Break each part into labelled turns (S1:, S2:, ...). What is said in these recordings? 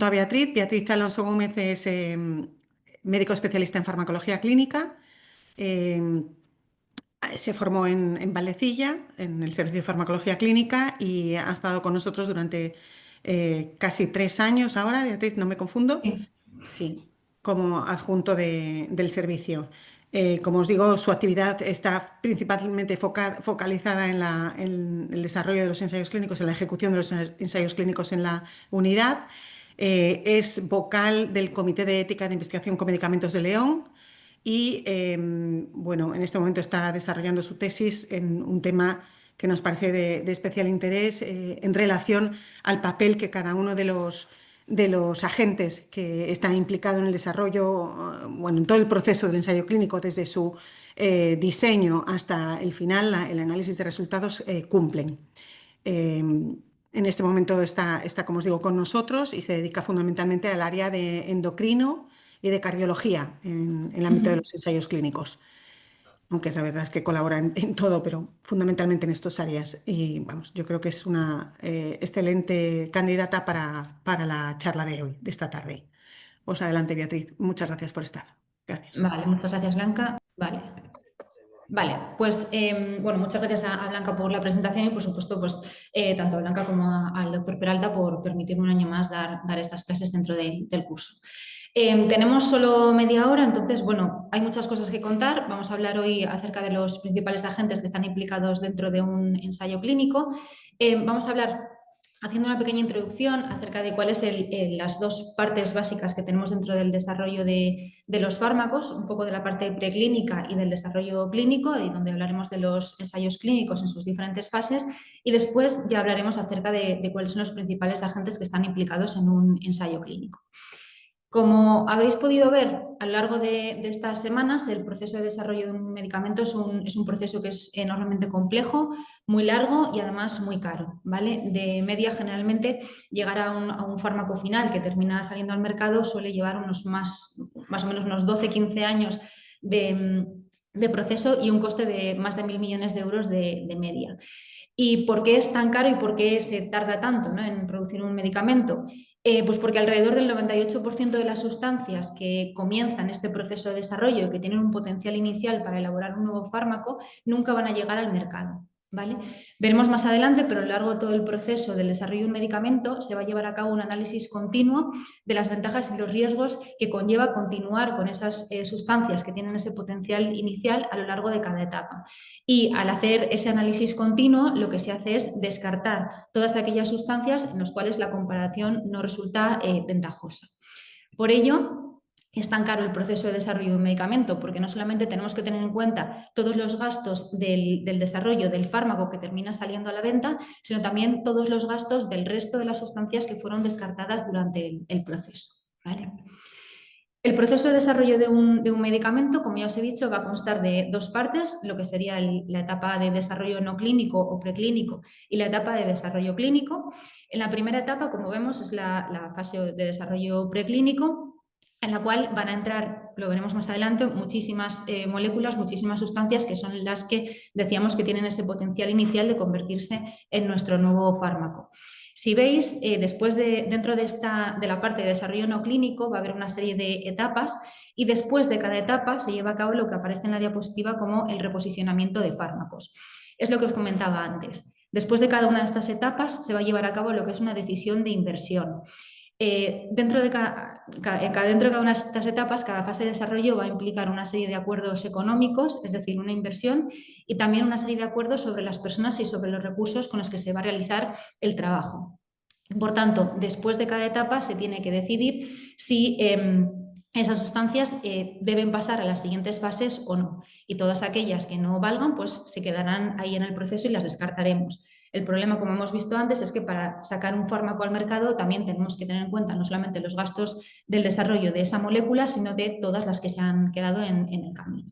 S1: a Beatriz. Beatriz Alonso Gómez es médico especialista en farmacología clínica. Eh, Se formó en Valdecilla, en el Servicio de Farmacología Clínica, y ha estado con nosotros durante casi 3 años ahora. Beatriz, ¿no me confundo?
S2: Sí.
S1: Sí, como adjunto del servicio. Como os digo, su actividad está principalmente focalizada en el desarrollo de los ensayos clínicos, en la ejecución de los ensayos clínicos en la unidad. Es vocal del Comité de Ética de Investigación con Medicamentos de León y, bueno, en este momento está desarrollando su tesis en un tema que nos parece de especial interés en relación al papel que cada uno de los agentes que están implicados en el desarrollo, bueno, en todo el proceso del ensayo clínico, desde su diseño hasta el final, el análisis de resultados, cumplen. En este momento está, como os digo, con nosotros y se dedica fundamentalmente al área de endocrino y de cardiología en el ámbito de
S2: Ujú.
S1: los ensayos clínicos, aunque la verdad es que colabora en todo, pero fundamentalmente en estas áreas. Y vamos, yo creo que es una excelente candidata para la charla de hoy, de esta tarde. Pues adelante, Beatriz. Muchas gracias por estar. Gracias.
S2: Vale, muchas gracias, Blanca. Vale, pues bueno, muchas gracias a Blanca por la presentación y por supuesto, pues tanto a Blanca como al doctor Peralta por permitirme un año más dar estas clases dentro del curso. Tenemos solo media hora, entonces, bueno, hay muchas cosas que contar. Vamos a hablar hoy acerca de los principales agentes que están implicados dentro de un ensayo clínico. Vamos a hablar haciendo una pequeña introducción acerca de cuáles son las dos partes básicas que tenemos dentro del desarrollo de los fármacos, un poco de la parte preclínica y del desarrollo clínico, y donde hablaremos de los ensayos clínicos en sus diferentes fases, y después ya hablaremos acerca de cuáles son los principales agentes que están implicados en un ensayo clínico. Como habréis podido ver a lo largo de estas semanas, el proceso de desarrollo de un medicamento es un proceso que es enormemente complejo, muy largo y además muy caro, ¿vale? De media, generalmente, llegar a un fármaco final que termina saliendo al mercado suele llevar más o menos unos 12-15 años de proceso y un coste de más de 1.000 millones de euros de media. ¿Y por qué es tan caro y por qué se tarda tanto, ¿no?, en producir un medicamento? Pues porque alrededor del 98% de las sustancias que comienzan este proceso de desarrollo y que tienen un potencial inicial para elaborar un nuevo fármaco nunca van a llegar al mercado, ¿vale? Veremos más adelante, pero a lo largo de todo el proceso del desarrollo de un medicamento se va a llevar a cabo un análisis continuo de las ventajas y los riesgos que conlleva continuar con esas sustancias que tienen ese potencial inicial a lo largo de cada etapa. Y al hacer ese análisis continuo, lo que se hace es descartar todas aquellas sustancias en las cuales la comparación no resulta ventajosa. Por ello, es tan caro el proceso de desarrollo de un medicamento, porque no solamente tenemos que tener en cuenta todos los gastos del desarrollo del fármaco que termina saliendo a la venta, sino también todos los gastos del resto de las sustancias que fueron descartadas durante el proceso, ¿vale? El proceso de desarrollo de un medicamento, como ya os he dicho, va a constar de dos partes, lo que sería la etapa de desarrollo no clínico o preclínico y la etapa de desarrollo clínico. En la primera etapa, como vemos, es la fase de desarrollo preclínico, en la cual van a entrar, lo veremos más adelante, muchísimas moléculas, muchísimas sustancias que son las que decíamos que tienen ese potencial inicial de convertirse en nuestro nuevo fármaco. Si veis, dentro de la parte de desarrollo no clínico va a haber una serie de etapas y después de cada etapa se lleva a cabo lo que aparece en la diapositiva como el reposicionamiento de fármacos. Es lo que os comentaba antes. Después de cada una de estas etapas se va a llevar a cabo lo que es una decisión de inversión. Dentro de cada una de estas etapas, cada fase de desarrollo va a implicar una serie de acuerdos económicos, es decir, una inversión, y también una serie de acuerdos sobre las personas y sobre los recursos con los que se va a realizar el trabajo. Por tanto, después de cada etapa se tiene que decidir si esas sustancias deben pasar a las siguientes fases o no. Y todas aquellas que no valgan, pues se quedarán ahí en el proceso y las descartaremos. El problema, como hemos visto antes, es que para sacar un fármaco al mercado también tenemos que tener en cuenta no solamente los gastos del desarrollo de esa molécula, sino de todas las que se han quedado en el camino.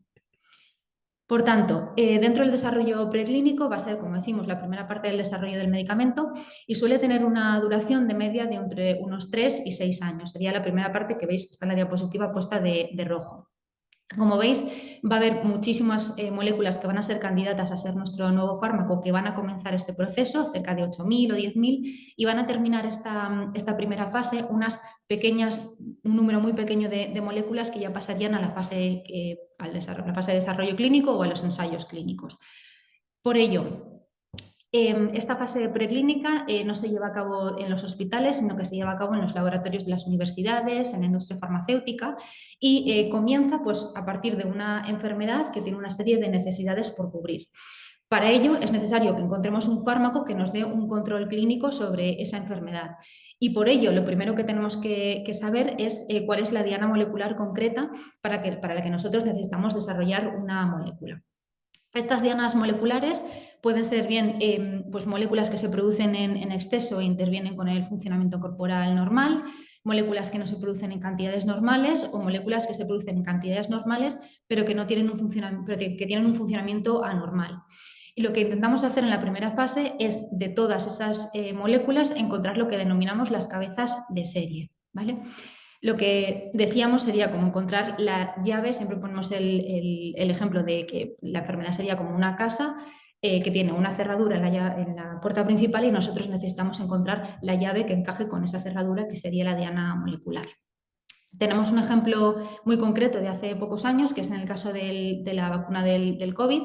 S2: Por tanto, dentro del desarrollo preclínico va a ser, como decimos, la primera parte del desarrollo del medicamento y suele tener una duración de media de entre unos 3 y 6 años. Sería la primera parte que veis que está en la diapositiva puesta de rojo. Como veis, va a haber muchísimas moléculas que van a ser candidatas a ser nuestro nuevo fármaco, que van a comenzar este proceso, cerca de 8.000 o 10.000, y van a terminar esta primera fase un número muy pequeño de moléculas que ya pasarían a la fase de desarrollo clínico o a los ensayos clínicos. Por ello, esta fase preclínica no se lleva a cabo en los hospitales, sino que se lleva a cabo en los laboratorios de las universidades, en la industria farmacéutica, y comienza pues, a partir de una enfermedad que tiene una serie de necesidades por cubrir. Para ello es necesario que encontremos un fármaco que nos dé un control clínico sobre esa enfermedad. Y por ello, lo primero que tenemos que saber es cuál es la diana molecular concreta para la que nosotros necesitamos desarrollar una molécula. Estas dianas moleculares pueden ser bien pues moléculas que se producen en exceso e intervienen con el funcionamiento corporal normal, moléculas que no se producen en cantidades normales o moléculas que se producen en cantidades normales pero que tienen un funcionamiento anormal. Y lo que intentamos hacer en la primera fase es, de todas esas moléculas, encontrar lo que denominamos las cabezas de serie, ¿vale? Lo que decíamos sería como encontrar la llave, siempre ponemos el ejemplo de que la enfermedad sería como una casa que tiene una cerradura en la puerta principal y nosotros necesitamos encontrar la llave que encaje con esa cerradura, que sería la diana molecular. Tenemos un ejemplo muy concreto de hace pocos años, que es en el caso de la vacuna del COVID.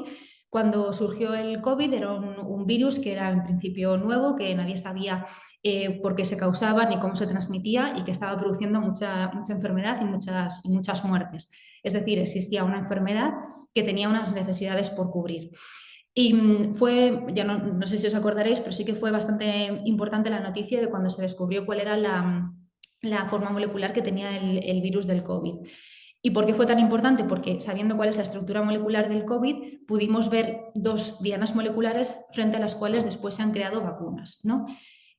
S2: Cuando surgió el COVID era un virus que era en principio nuevo, que nadie sabía por qué se causaba ni cómo se transmitía y que estaba produciendo mucha enfermedad y muchas muertes. Es decir, existía una enfermedad que tenía unas necesidades por cubrir. Y fue, ya no sé si os acordaréis, pero sí que fue bastante importante la noticia de cuando se descubrió cuál era la forma molecular que tenía el virus del COVID. ¿Y por qué fue tan importante? Porque sabiendo cuál es la estructura molecular del COVID, pudimos ver dos dianas moleculares frente a las cuales después se han creado vacunas, ¿no?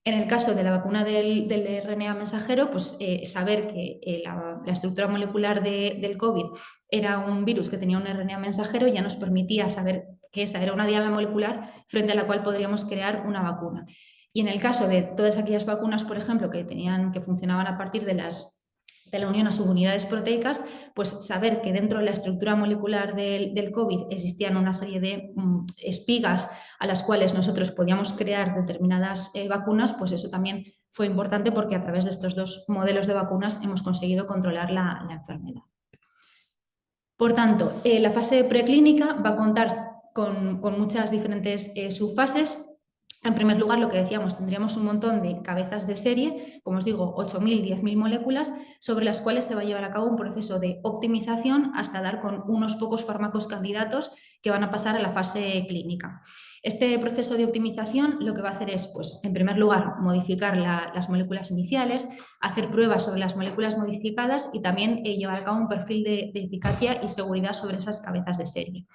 S2: En el caso de la vacuna del RNA mensajero, pues saber que la estructura molecular del COVID era un virus que tenía un RNA mensajero ya nos permitía saber que esa era una diana molecular frente a la cual podríamos crear una vacuna. Y en el caso de todas aquellas vacunas, por ejemplo, que funcionaban a partir de la unión a subunidades proteicas, pues saber que dentro de la estructura molecular del COVID existían una serie de espigas a las cuales nosotros podíamos crear determinadas vacunas, pues eso también fue importante porque a través de estos dos modelos de vacunas hemos conseguido controlar la enfermedad. Por tanto, la fase preclínica va a contar con muchas diferentes subfases. En primer lugar, lo que decíamos, tendríamos un montón de cabezas de serie, como os digo, 8.000, 10.000 moléculas, sobre las cuales se va a llevar a cabo un proceso de optimización hasta dar con unos pocos fármacos candidatos que van a pasar a la fase clínica. Este proceso de optimización lo que va a hacer es, pues, en primer lugar, modificar las moléculas iniciales, hacer pruebas sobre las moléculas modificadas y también llevar a cabo un perfil de eficacia y seguridad sobre esas cabezas de serie.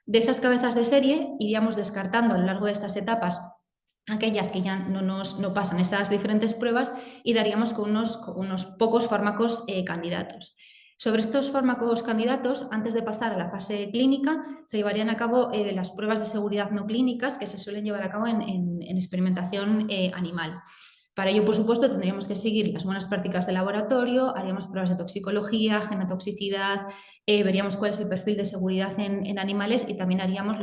S2: De esas cabezas de serie iríamos descartando a lo largo de estas etapas aquellas que ya no pasan esas diferentes pruebas y daríamos con unos pocos fármacos candidatos. Sobre estos fármacos candidatos, antes de pasar a la fase clínica, se llevarían a cabo las pruebas de seguridad no clínicas que se suelen llevar a cabo en experimentación animal. Para ello, por supuesto, tendríamos que seguir las buenas prácticas de laboratorio, haríamos pruebas de toxicología, genotoxicidad, veríamos cuál es el perfil de seguridad en animales y también haríamos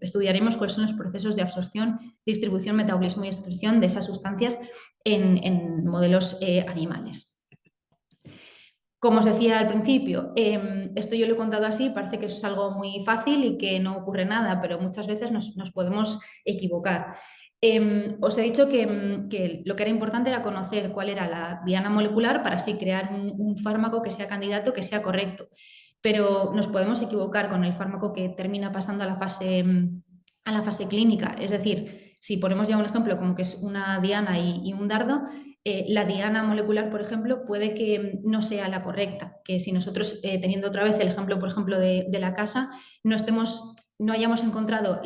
S2: estudiaremos cuáles son los procesos de absorción, distribución, metabolismo y excreción de esas sustancias en modelos animales. Como os decía al principio, esto yo lo he contado así, parece que es algo muy fácil y que no ocurre nada, pero muchas veces nos podemos equivocar. Os he dicho que lo que era importante era conocer cuál era la diana molecular para así crear un fármaco que sea candidato, que sea correcto. Pero nos podemos equivocar con el fármaco que termina pasando a la fase clínica. Es decir, si ponemos ya un ejemplo como que es una diana y un dardo, la diana molecular, por ejemplo, puede que no sea la correcta, que si nosotros, teniendo otra vez el ejemplo, por ejemplo, de la casa, no hayamos encontrado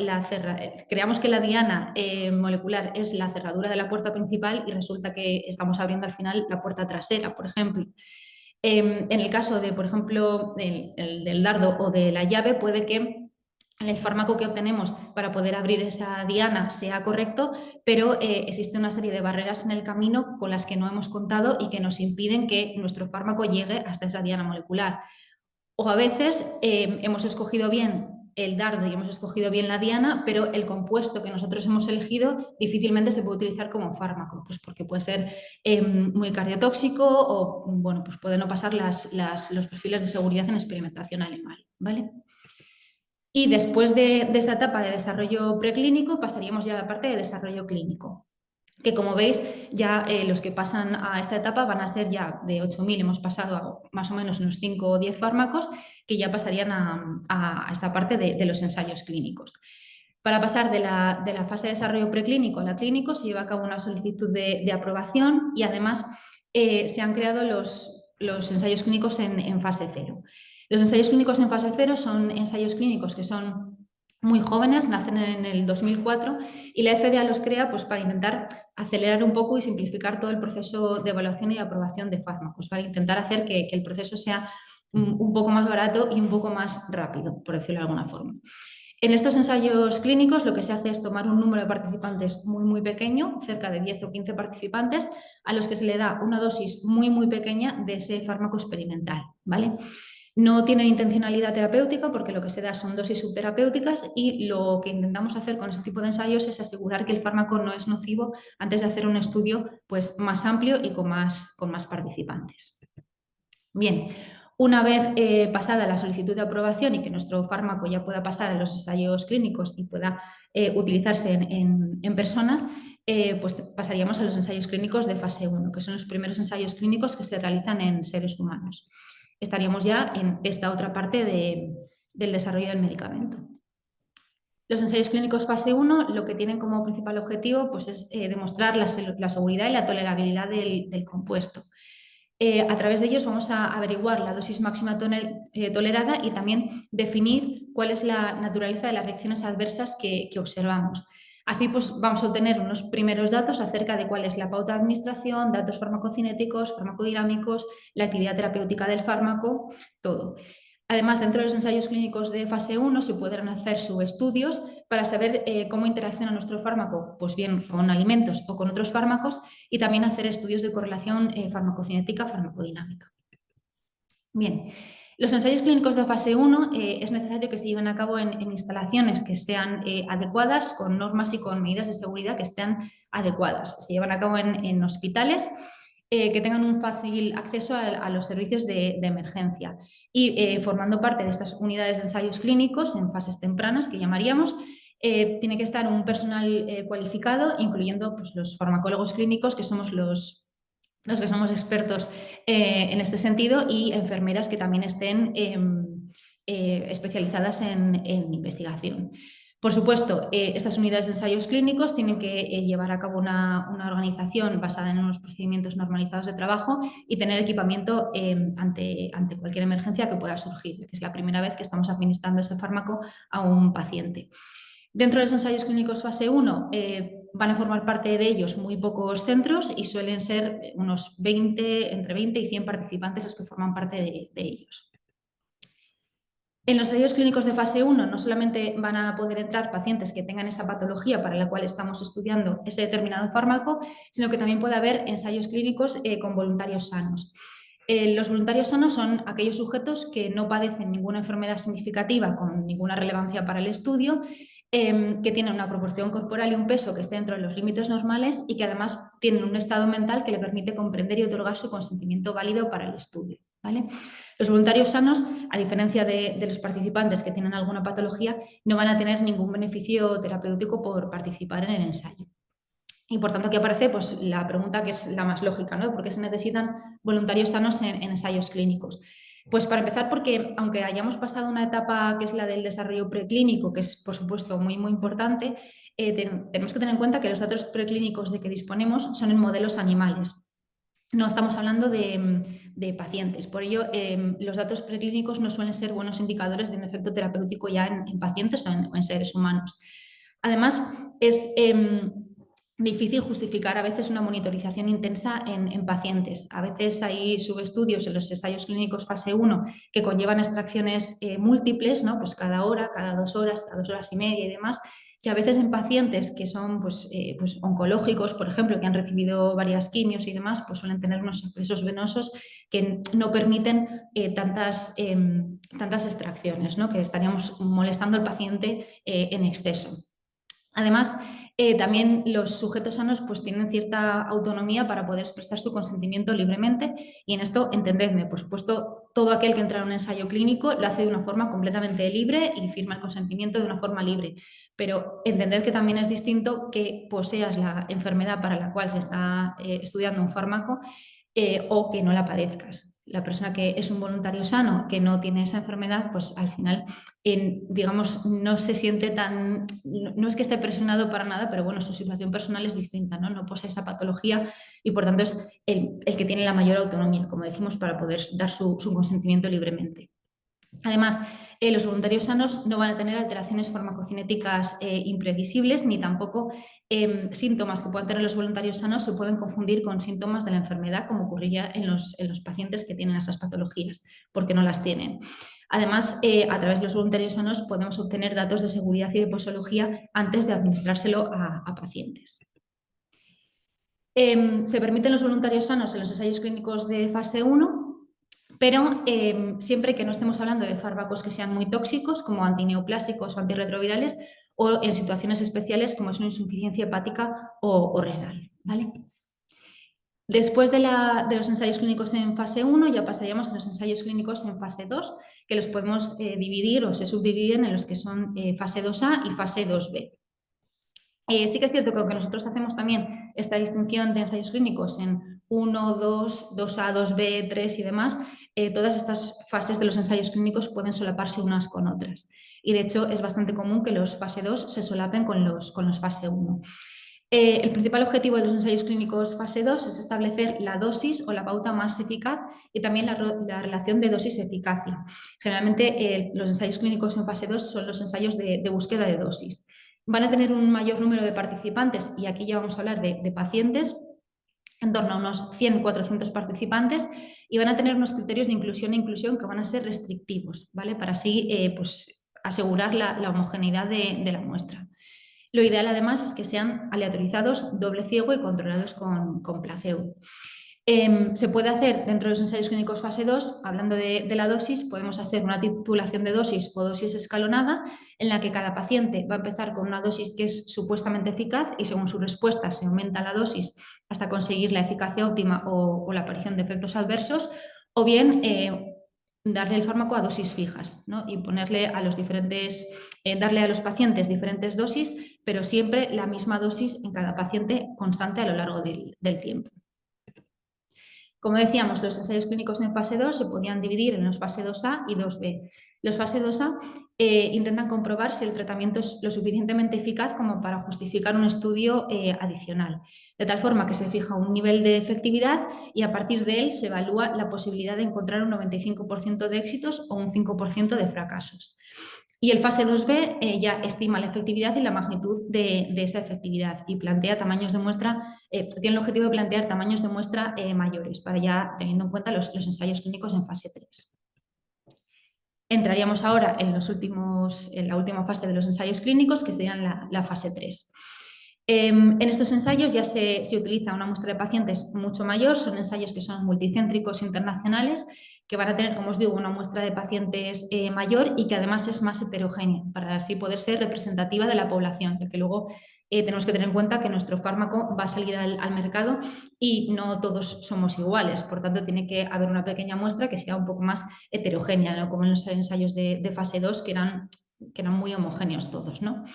S2: creamos que la diana molecular es la cerradura de la puerta principal y resulta que estamos abriendo al final la puerta trasera, por ejemplo. En el caso de, por ejemplo, del dardo o de la llave, puede que el fármaco que obtenemos para poder abrir esa diana sea correcto, pero existe una serie de barreras en el camino con las que no hemos contado y que nos impiden que nuestro fármaco llegue hasta esa diana molecular. O a veces hemos escogido bien el dardo y hemos escogido bien la diana, pero el compuesto que nosotros hemos elegido difícilmente se puede utilizar como fármaco, pues porque puede ser muy cardiotóxico o bueno, pues puede no pasar los perfiles de seguridad en experimentación animal, ¿vale? Y después de esta etapa de desarrollo preclínico pasaríamos ya a la parte de desarrollo clínico, que como veis ya los que pasan a esta etapa van a ser ya de 8.000, hemos pasado a más o menos unos 5 o 10 fármacos que ya pasarían a esta parte de los ensayos clínicos. Para pasar de la fase de desarrollo preclínico a la clínico se lleva a cabo una solicitud de aprobación y además se han creado los ensayos clínicos en fase 0. Los ensayos clínicos en fase 0 son ensayos clínicos que son muy jóvenes, nacen en el 2004 y la FDA los crea pues, para intentar acelerar un poco y simplificar todo el proceso de evaluación y aprobación de fármacos, para intentar hacer que el proceso sea un poco más barato y un poco más rápido, por decirlo de alguna forma. En estos ensayos clínicos lo que se hace es tomar un número de participantes muy pequeño, cerca de 10 o 15 participantes, a los que se le da una dosis muy pequeña de ese fármaco experimental, ¿vale? No tienen intencionalidad terapéutica porque lo que se da son dosis subterapéuticas y lo que intentamos hacer con ese tipo de ensayos es asegurar que el fármaco no es nocivo antes de hacer un estudio pues, más amplio y con más participantes. Bien, una vez pasada la solicitud de aprobación y que nuestro fármaco ya pueda pasar a los ensayos clínicos y pueda utilizarse en personas, pues pasaríamos a los ensayos clínicos de fase 1, que son los primeros ensayos clínicos que se realizan en seres humanos. Estaríamos ya en esta otra parte del desarrollo del medicamento. Los ensayos clínicos fase 1 lo que tienen como principal objetivo pues, es demostrar la seguridad y la tolerabilidad del compuesto. A través de ellos vamos a averiguar la dosis máxima tolerada y también definir cuál es la naturaleza de las reacciones adversas que observamos. Así pues vamos a obtener unos primeros datos acerca de cuál es la pauta de administración, datos farmacocinéticos, farmacodinámicos, la actividad terapéutica del fármaco, todo. Además, dentro de los ensayos clínicos de fase 1 se pueden hacer subestudios para saber cómo interacciona nuestro fármaco, pues bien con alimentos o con otros fármacos, y también hacer estudios de correlación farmacocinética-farmacodinámica. Bien, los ensayos clínicos de fase 1 es necesario que se lleven a cabo en instalaciones que sean adecuadas, con normas y con medidas de seguridad que estén adecuadas. Se llevan a cabo en hospitales que tengan un fácil acceso a los servicios de emergencia y formando parte de estas unidades de ensayos clínicos en fases tempranas que llamaríamos, tiene que estar un personal cualificado, incluyendo pues, los farmacólogos clínicos, que somos los que somos expertos en este sentido, y enfermeras que también estén especializadas en investigación. Por supuesto, estas unidades de ensayos clínicos tienen que llevar a cabo una organización basada en unos procedimientos normalizados de trabajo y tener equipamiento ante cualquier emergencia que pueda surgir, que es la primera vez que estamos administrando ese fármaco a un paciente. Dentro de los ensayos clínicos fase 1 van a formar parte de ellos muy pocos centros y suelen ser unos entre 20 y 100 participantes los que forman parte de ellos. En los ensayos clínicos de fase 1 no solamente van a poder entrar pacientes que tengan esa patología para la cual estamos estudiando ese determinado fármaco, sino que también puede haber ensayos clínicos con voluntarios sanos. Los voluntarios sanos son aquellos sujetos que no padecen ninguna enfermedad significativa con ninguna relevancia para el estudio, que tienen una proporción corporal y un peso que esté dentro de los límites normales y que además tienen un estado mental que le permite comprender y otorgar su consentimiento válido para el estudio, ¿vale? Los voluntarios sanos, a diferencia de los participantes que tienen alguna patología, no van a tener ningún beneficio terapéutico por participar en el ensayo. Y por tanto aquí aparece pues, la pregunta que es la más lógica, ¿no? ¿Por qué se necesitan voluntarios sanos en ensayos clínicos? Pues para empezar porque aunque hayamos pasado una etapa que es la del desarrollo preclínico, que es por supuesto muy importante, tenemos que tener en cuenta que los datos preclínicos de que disponemos son en modelos animales. No estamos hablando de pacientes. Por ello, los datos preclínicos no suelen ser buenos indicadores de un efecto terapéutico ya en pacientes o en seres humanos. Además, es difícil justificar a veces una monitorización intensa en pacientes. A veces hay subestudios en los ensayos clínicos fase 1 que conllevan extracciones múltiples, ¿no? Pues cada hora, cada 2 horas, cada 2 horas y media y demás, que a veces en pacientes que son pues oncológicos, por ejemplo, que han recibido varias quimios y demás, pues suelen tener unos accesos venosos que no permiten tantas tantas extracciones, ¿no? Que estaríamos molestando al paciente en exceso. Además, también los sujetos sanos pues, tienen cierta autonomía para poder expresar su consentimiento libremente y en esto, entendedme, por supuesto, todo aquel que entra en un ensayo clínico lo hace de una forma completamente libre y firma el consentimiento de una forma libre, pero entended que también es distinto que poseas la enfermedad para la cual se está estudiando un fármaco o que no la padezcas. La persona que es un voluntario sano, que no tiene esa enfermedad, pues al final, digamos, no se siente tan, no es que esté presionado para nada, pero bueno, su situación personal es distinta, ¿no? No posee esa patología y por tanto es el que tiene la mayor autonomía, como decimos, para poder dar su consentimiento libremente. Además, los voluntarios sanos no van a tener alteraciones farmacocinéticas imprevisibles ni tampoco síntomas que puedan tener los voluntarios sanos se pueden confundir con síntomas de la enfermedad como ocurría en los pacientes que tienen esas patologías, porque no las tienen. Además, a través de los voluntarios sanos podemos obtener datos de seguridad y de posología antes de administrárselo a pacientes. Se permiten los voluntarios sanos en los ensayos clínicos de fase 1, pero siempre que no estemos hablando de fármacos que sean muy tóxicos, como antineoplásicos o antirretrovirales, o en situaciones especiales como es una insuficiencia hepática o renal, ¿vale? Después de los ensayos clínicos en fase 1 ya pasaríamos a los ensayos clínicos en fase 2, que los podemos dividir o se subdividen en los que son fase 2A y fase 2B. Sí que es cierto que aunque nosotros hacemos también esta distinción de ensayos clínicos en 1, 2, 2A, 2B, 3 y demás, todas estas fases de los ensayos clínicos pueden solaparse unas con otras. Y de hecho es bastante común que los fase 2 se solapen con los fase 1. El principal objetivo de los ensayos clínicos fase 2 es establecer la dosis o la pauta más eficaz y también la relación de dosis-eficacia. Generalmente los ensayos clínicos en fase 2 son los ensayos de búsqueda de dosis. Van a tener un mayor número de participantes y aquí ya vamos a hablar de pacientes, en torno a unos 100-400 participantes y van a tener unos criterios de inclusión e inclusión que van a ser restrictivos, ¿vale? Para así pues, asegurar la homogeneidad de la muestra. Lo ideal además es que sean aleatorizados, doble ciego y controlados con placebo. Se puede hacer dentro de los ensayos clínicos fase 2, hablando de la dosis, podemos hacer una titulación de dosis o dosis escalonada en la que cada paciente va a empezar con una dosis que es supuestamente eficaz y según su respuesta se aumenta la dosis hasta conseguir la eficacia óptima o la aparición de efectos adversos, o bien darle el fármaco a dosis fijas, ¿no? Y ponerle a darle a los pacientes diferentes dosis, pero siempre la misma dosis en cada paciente constante a lo largo del tiempo. Como decíamos, los ensayos clínicos en fase 2 se podían dividir en los fase 2A y 2B. Los fase 2A intentan comprobar si el tratamiento es lo suficientemente eficaz como para justificar un estudio adicional, de tal forma que se fija un nivel de efectividad y a partir de él se evalúa la posibilidad de encontrar un 95% de éxitos o un 5% de fracasos. Y el fase 2B ya estima la efectividad y la magnitud de esa efectividad y plantea tamaños de muestra, tiene el objetivo de plantear tamaños de muestra mayores, para ya teniendo en cuenta los ensayos clínicos en fase 3. Entraríamos ahora en la última fase de los ensayos clínicos, que serían la fase 3. En estos ensayos ya se utiliza una muestra de pacientes mucho mayor, son ensayos que son multicéntricos internacionales, que van a tener, como os digo, una muestra de pacientes mayor y que además es más heterogénea, para así poder ser representativa de la población, ya que luego tenemos que tener en cuenta que nuestro fármaco va a salir al mercado y no todos somos iguales, por tanto tiene que haber una pequeña muestra que sea un poco más heterogénea, ¿no? Como en los ensayos de fase 2 que eran muy homogéneos todos, ¿no?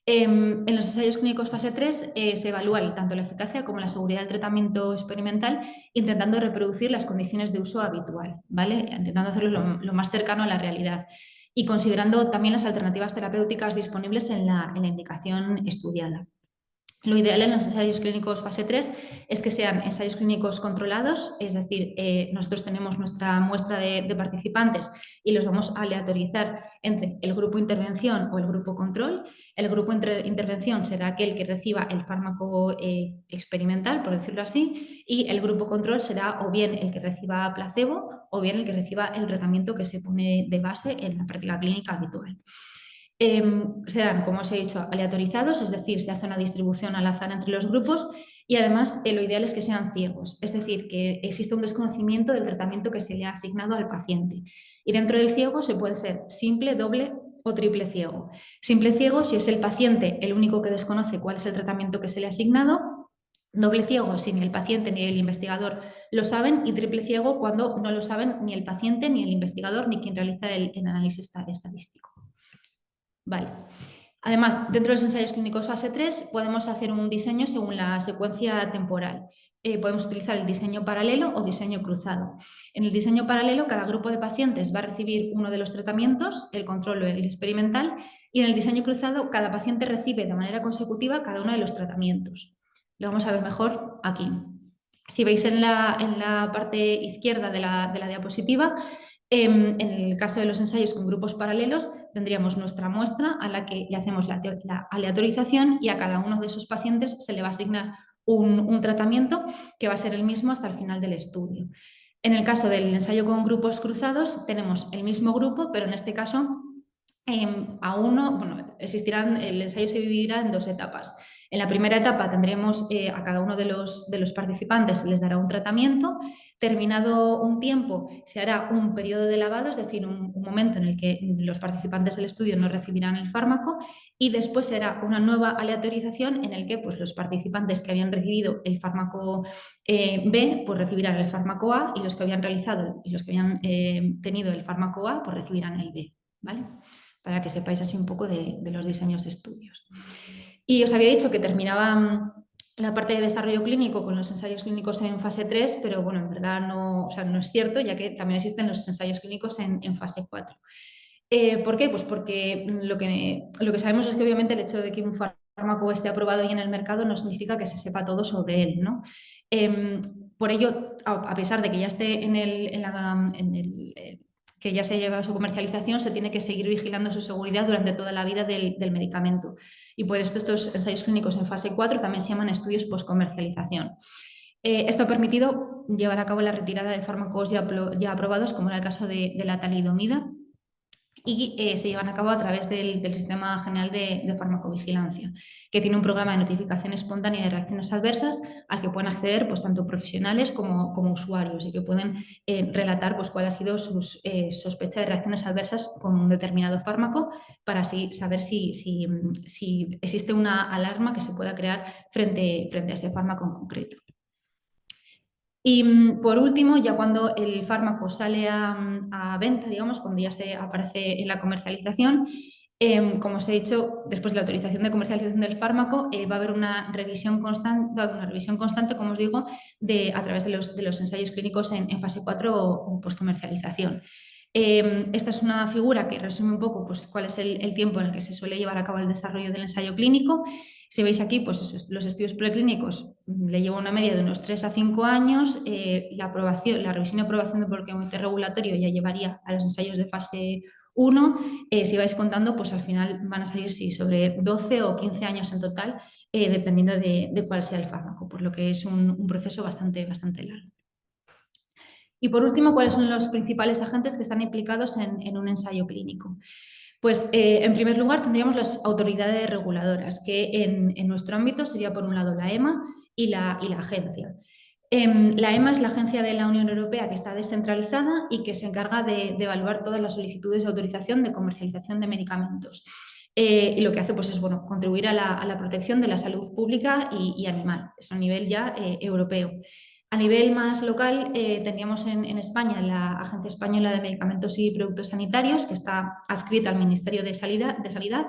S2: En los ensayos clínicos fase 3 se evalúa tanto la eficacia como la seguridad del tratamiento experimental, intentando reproducir las condiciones de uso habitual, ¿vale? Intentando hacerlo lo más cercano a la realidad y considerando también las alternativas terapéuticas disponibles en la indicación estudiada. Lo ideal en los ensayos clínicos fase 3 es que sean ensayos clínicos controlados, es decir, nosotros tenemos nuestra muestra de participantes y los vamos a aleatorizar entre el grupo intervención o el grupo control. El grupo intervención será aquel que reciba el fármaco experimental, por decirlo así, y el grupo control será o bien el que reciba placebo o bien el que reciba el tratamiento que se pone de base en la práctica clínica habitual. Serán, como os he dicho, aleatorizados, es decir, se hace una distribución al azar entre los grupos y además lo ideal es que sean ciegos, es decir, que existe un desconocimiento del tratamiento que se le ha asignado al paciente. Y dentro del ciego se puede ser simple, doble o triple ciego. Simple ciego si es el paciente el único que desconoce cuál es el tratamiento que se le ha asignado, doble ciego si ni el paciente ni el investigador lo saben, y triple ciego cuando no lo saben ni el paciente, ni el investigador, ni quien realiza el análisis estadístico. Vale. Además, dentro de los ensayos clínicos fase 3 podemos hacer un diseño según la secuencia temporal. Podemos utilizar el diseño paralelo o diseño cruzado. En el diseño paralelo, cada grupo de pacientes va a recibir uno de los tratamientos, el control o el experimental, y en el diseño cruzado, cada paciente recibe de manera consecutiva cada uno de los tratamientos. Lo vamos a ver mejor aquí. Si veis en la parte izquierda de la diapositiva, en el caso de los ensayos con grupos paralelos, tendríamos nuestra muestra a la que le hacemos la aleatorización y a cada uno de esos pacientes se le va a asignar un tratamiento que va a ser el mismo hasta el final del estudio. En el caso del ensayo con grupos cruzados, tenemos el mismo grupo, pero en este caso el ensayo se dividirá en 2 etapas. En la primera etapa tendremos a cada uno de los participantes se les dará un tratamiento. Terminado un tiempo se hará un periodo de lavado, es decir, un momento en el que los participantes del estudio no recibirán el fármaco, y después se hará una nueva aleatorización en el que pues, los participantes que habían recibido el fármaco B pues, recibirán el fármaco A, y los que habían realizado y los que habían tenido el fármaco A pues, recibirán el B, ¿vale? Para que sepáis así un poco de los diseños de estudios. Y os había dicho que terminaba la parte de desarrollo clínico con los ensayos clínicos en fase 3, pero bueno, en verdad no, no es cierto, ya que también existen los ensayos clínicos en fase 4. ¿Por qué? Pues porque lo que sabemos es que obviamente el hecho de que un fármaco esté aprobado y en el mercado no significa que se sepa todo sobre él, ¿no? Por ello, a pesar de que ya esté que ya se lleva a su comercialización, se tiene que seguir vigilando su seguridad durante toda la vida del medicamento. Y por esto estos ensayos clínicos en fase 4 también se llaman estudios post-comercialización. Esto ha permitido llevar a cabo la retirada de fármacos ya aprobados, como era el caso de la talidomida, y se llevan a cabo a través del Sistema General de Farmacovigilancia, que tiene un programa de notificación espontánea de reacciones adversas al que pueden acceder pues, tanto profesionales como usuarios, y que pueden relatar pues, cuál ha sido su sospecha de reacciones adversas con un determinado fármaco, para así saber si existe una alarma que se pueda crear frente a ese fármaco en concreto. Y por último, ya cuando el fármaco sale a venta, digamos, cuando ya se aparece en la comercialización, como os he dicho, después de la autorización de comercialización del fármaco, va a haber una revisión constante, como os digo, a través de los ensayos clínicos en fase 4 o postcomercialización. Esta es una figura que resume un poco pues, cuál es el tiempo en el que se suele llevar a cabo el desarrollo del ensayo clínico. Si veis aquí, pues los estudios preclínicos le lleva una media de unos 3 a 5 años. La revisión y aprobación del comité regulatorio ya llevaría a los ensayos de fase 1. Si vais contando, pues al final van a salir sobre 12 o 15 años en total, dependiendo de cuál sea el fármaco, por lo que es un proceso bastante largo. Y por último, ¿cuáles son los principales agentes que están implicados en un ensayo clínico? Pues en primer lugar tendríamos las autoridades reguladoras, que en nuestro ámbito sería por un lado la EMA y la agencia. La EMA es la agencia de la Unión Europea que está descentralizada y que se encarga de evaluar todas las solicitudes de autorización de comercialización de medicamentos. Y lo que hace pues, es contribuir a la protección de la salud pública y animal. Es a nivel ya europeo. A nivel más local, teníamos en España la Agencia Española de Medicamentos y Productos Sanitarios, que está adscrita al Ministerio de Sanidad,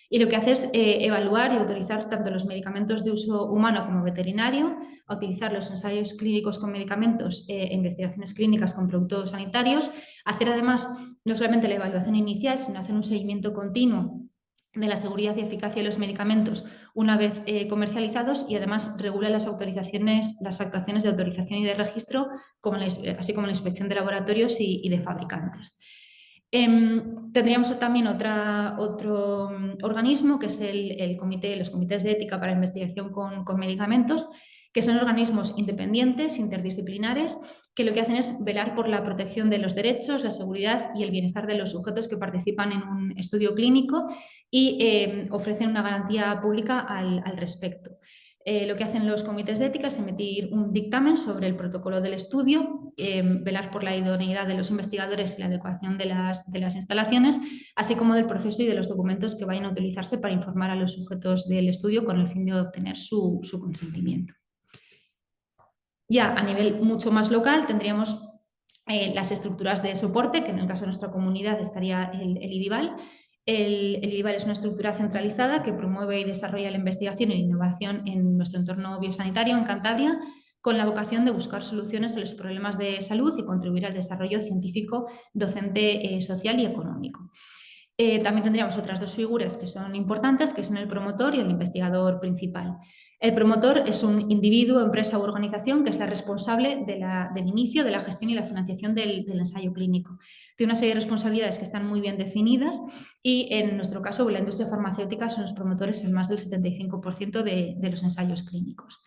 S2: y lo que hace es evaluar y autorizar tanto los medicamentos de uso humano como veterinario, a utilizar los ensayos clínicos con medicamentos e investigaciones clínicas con productos sanitarios, hacer además no solamente la evaluación inicial, sino hacer un seguimiento continuo de la seguridad y eficacia de los medicamentos una vez comercializados, y además regula las actuaciones de autorización y de registro, así como la inspección de laboratorios y de fabricantes. Tendríamos también otro organismo, que es los comités de ética para investigación con medicamentos, que son organismos independientes, interdisciplinares, que lo que hacen es velar por la protección de los derechos, la seguridad y el bienestar de los sujetos que participan en un estudio clínico, y ofrecen una garantía pública al respecto. Lo que hacen los comités de ética es emitir un dictamen sobre el protocolo del estudio, velar por la idoneidad de los investigadores y la adecuación de las instalaciones, así como del proceso y de los documentos que vayan a utilizarse para informar a los sujetos del estudio con el fin de obtener su consentimiento. Ya a nivel mucho más local tendríamos las estructuras de soporte, que en el caso de nuestra comunidad estaría el IDIVAL. El IDIVAL es una estructura centralizada que promueve y desarrolla la investigación y la innovación en nuestro entorno biosanitario en Cantabria, con la vocación de buscar soluciones a los problemas de salud y contribuir al desarrollo científico, docente, social y económico. También tendríamos otras dos figuras que son importantes, que son el promotor y el investigador principal. El promotor es un individuo, empresa u organización que es la responsable del inicio, de la gestión y la financiación del ensayo clínico. Tiene una serie de responsabilidades que están muy bien definidas y en nuestro caso la industria farmacéutica son los promotores en más del 75% de los ensayos clínicos.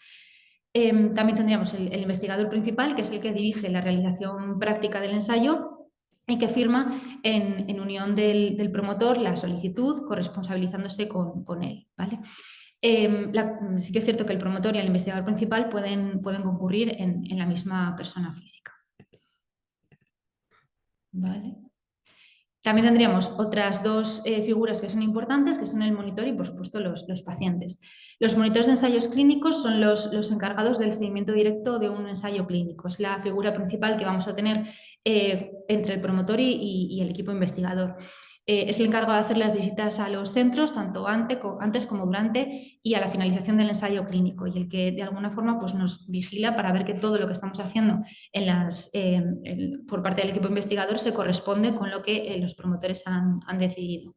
S2: También tendríamos el investigador principal, que es el que dirige la realización práctica del ensayo y que firma en unión del promotor la solicitud, corresponsabilizándose con él, ¿vale? Sí que es cierto que el promotor y el investigador principal pueden concurrir en la misma persona física. ¿Vale? También tendríamos otras dos figuras que son importantes, que son el monitor y, por supuesto, los pacientes. Los monitores de ensayos clínicos son los encargados del seguimiento directo de un ensayo clínico. Es la figura principal que vamos a tener entre el promotor y el equipo investigador. Es el encargado de hacer las visitas a los centros, tanto antes como durante y a la finalización del ensayo clínico, y el que de alguna forma pues, nos vigila para ver que todo lo que estamos haciendo por parte del equipo investigador se corresponde con lo que los promotores han decidido.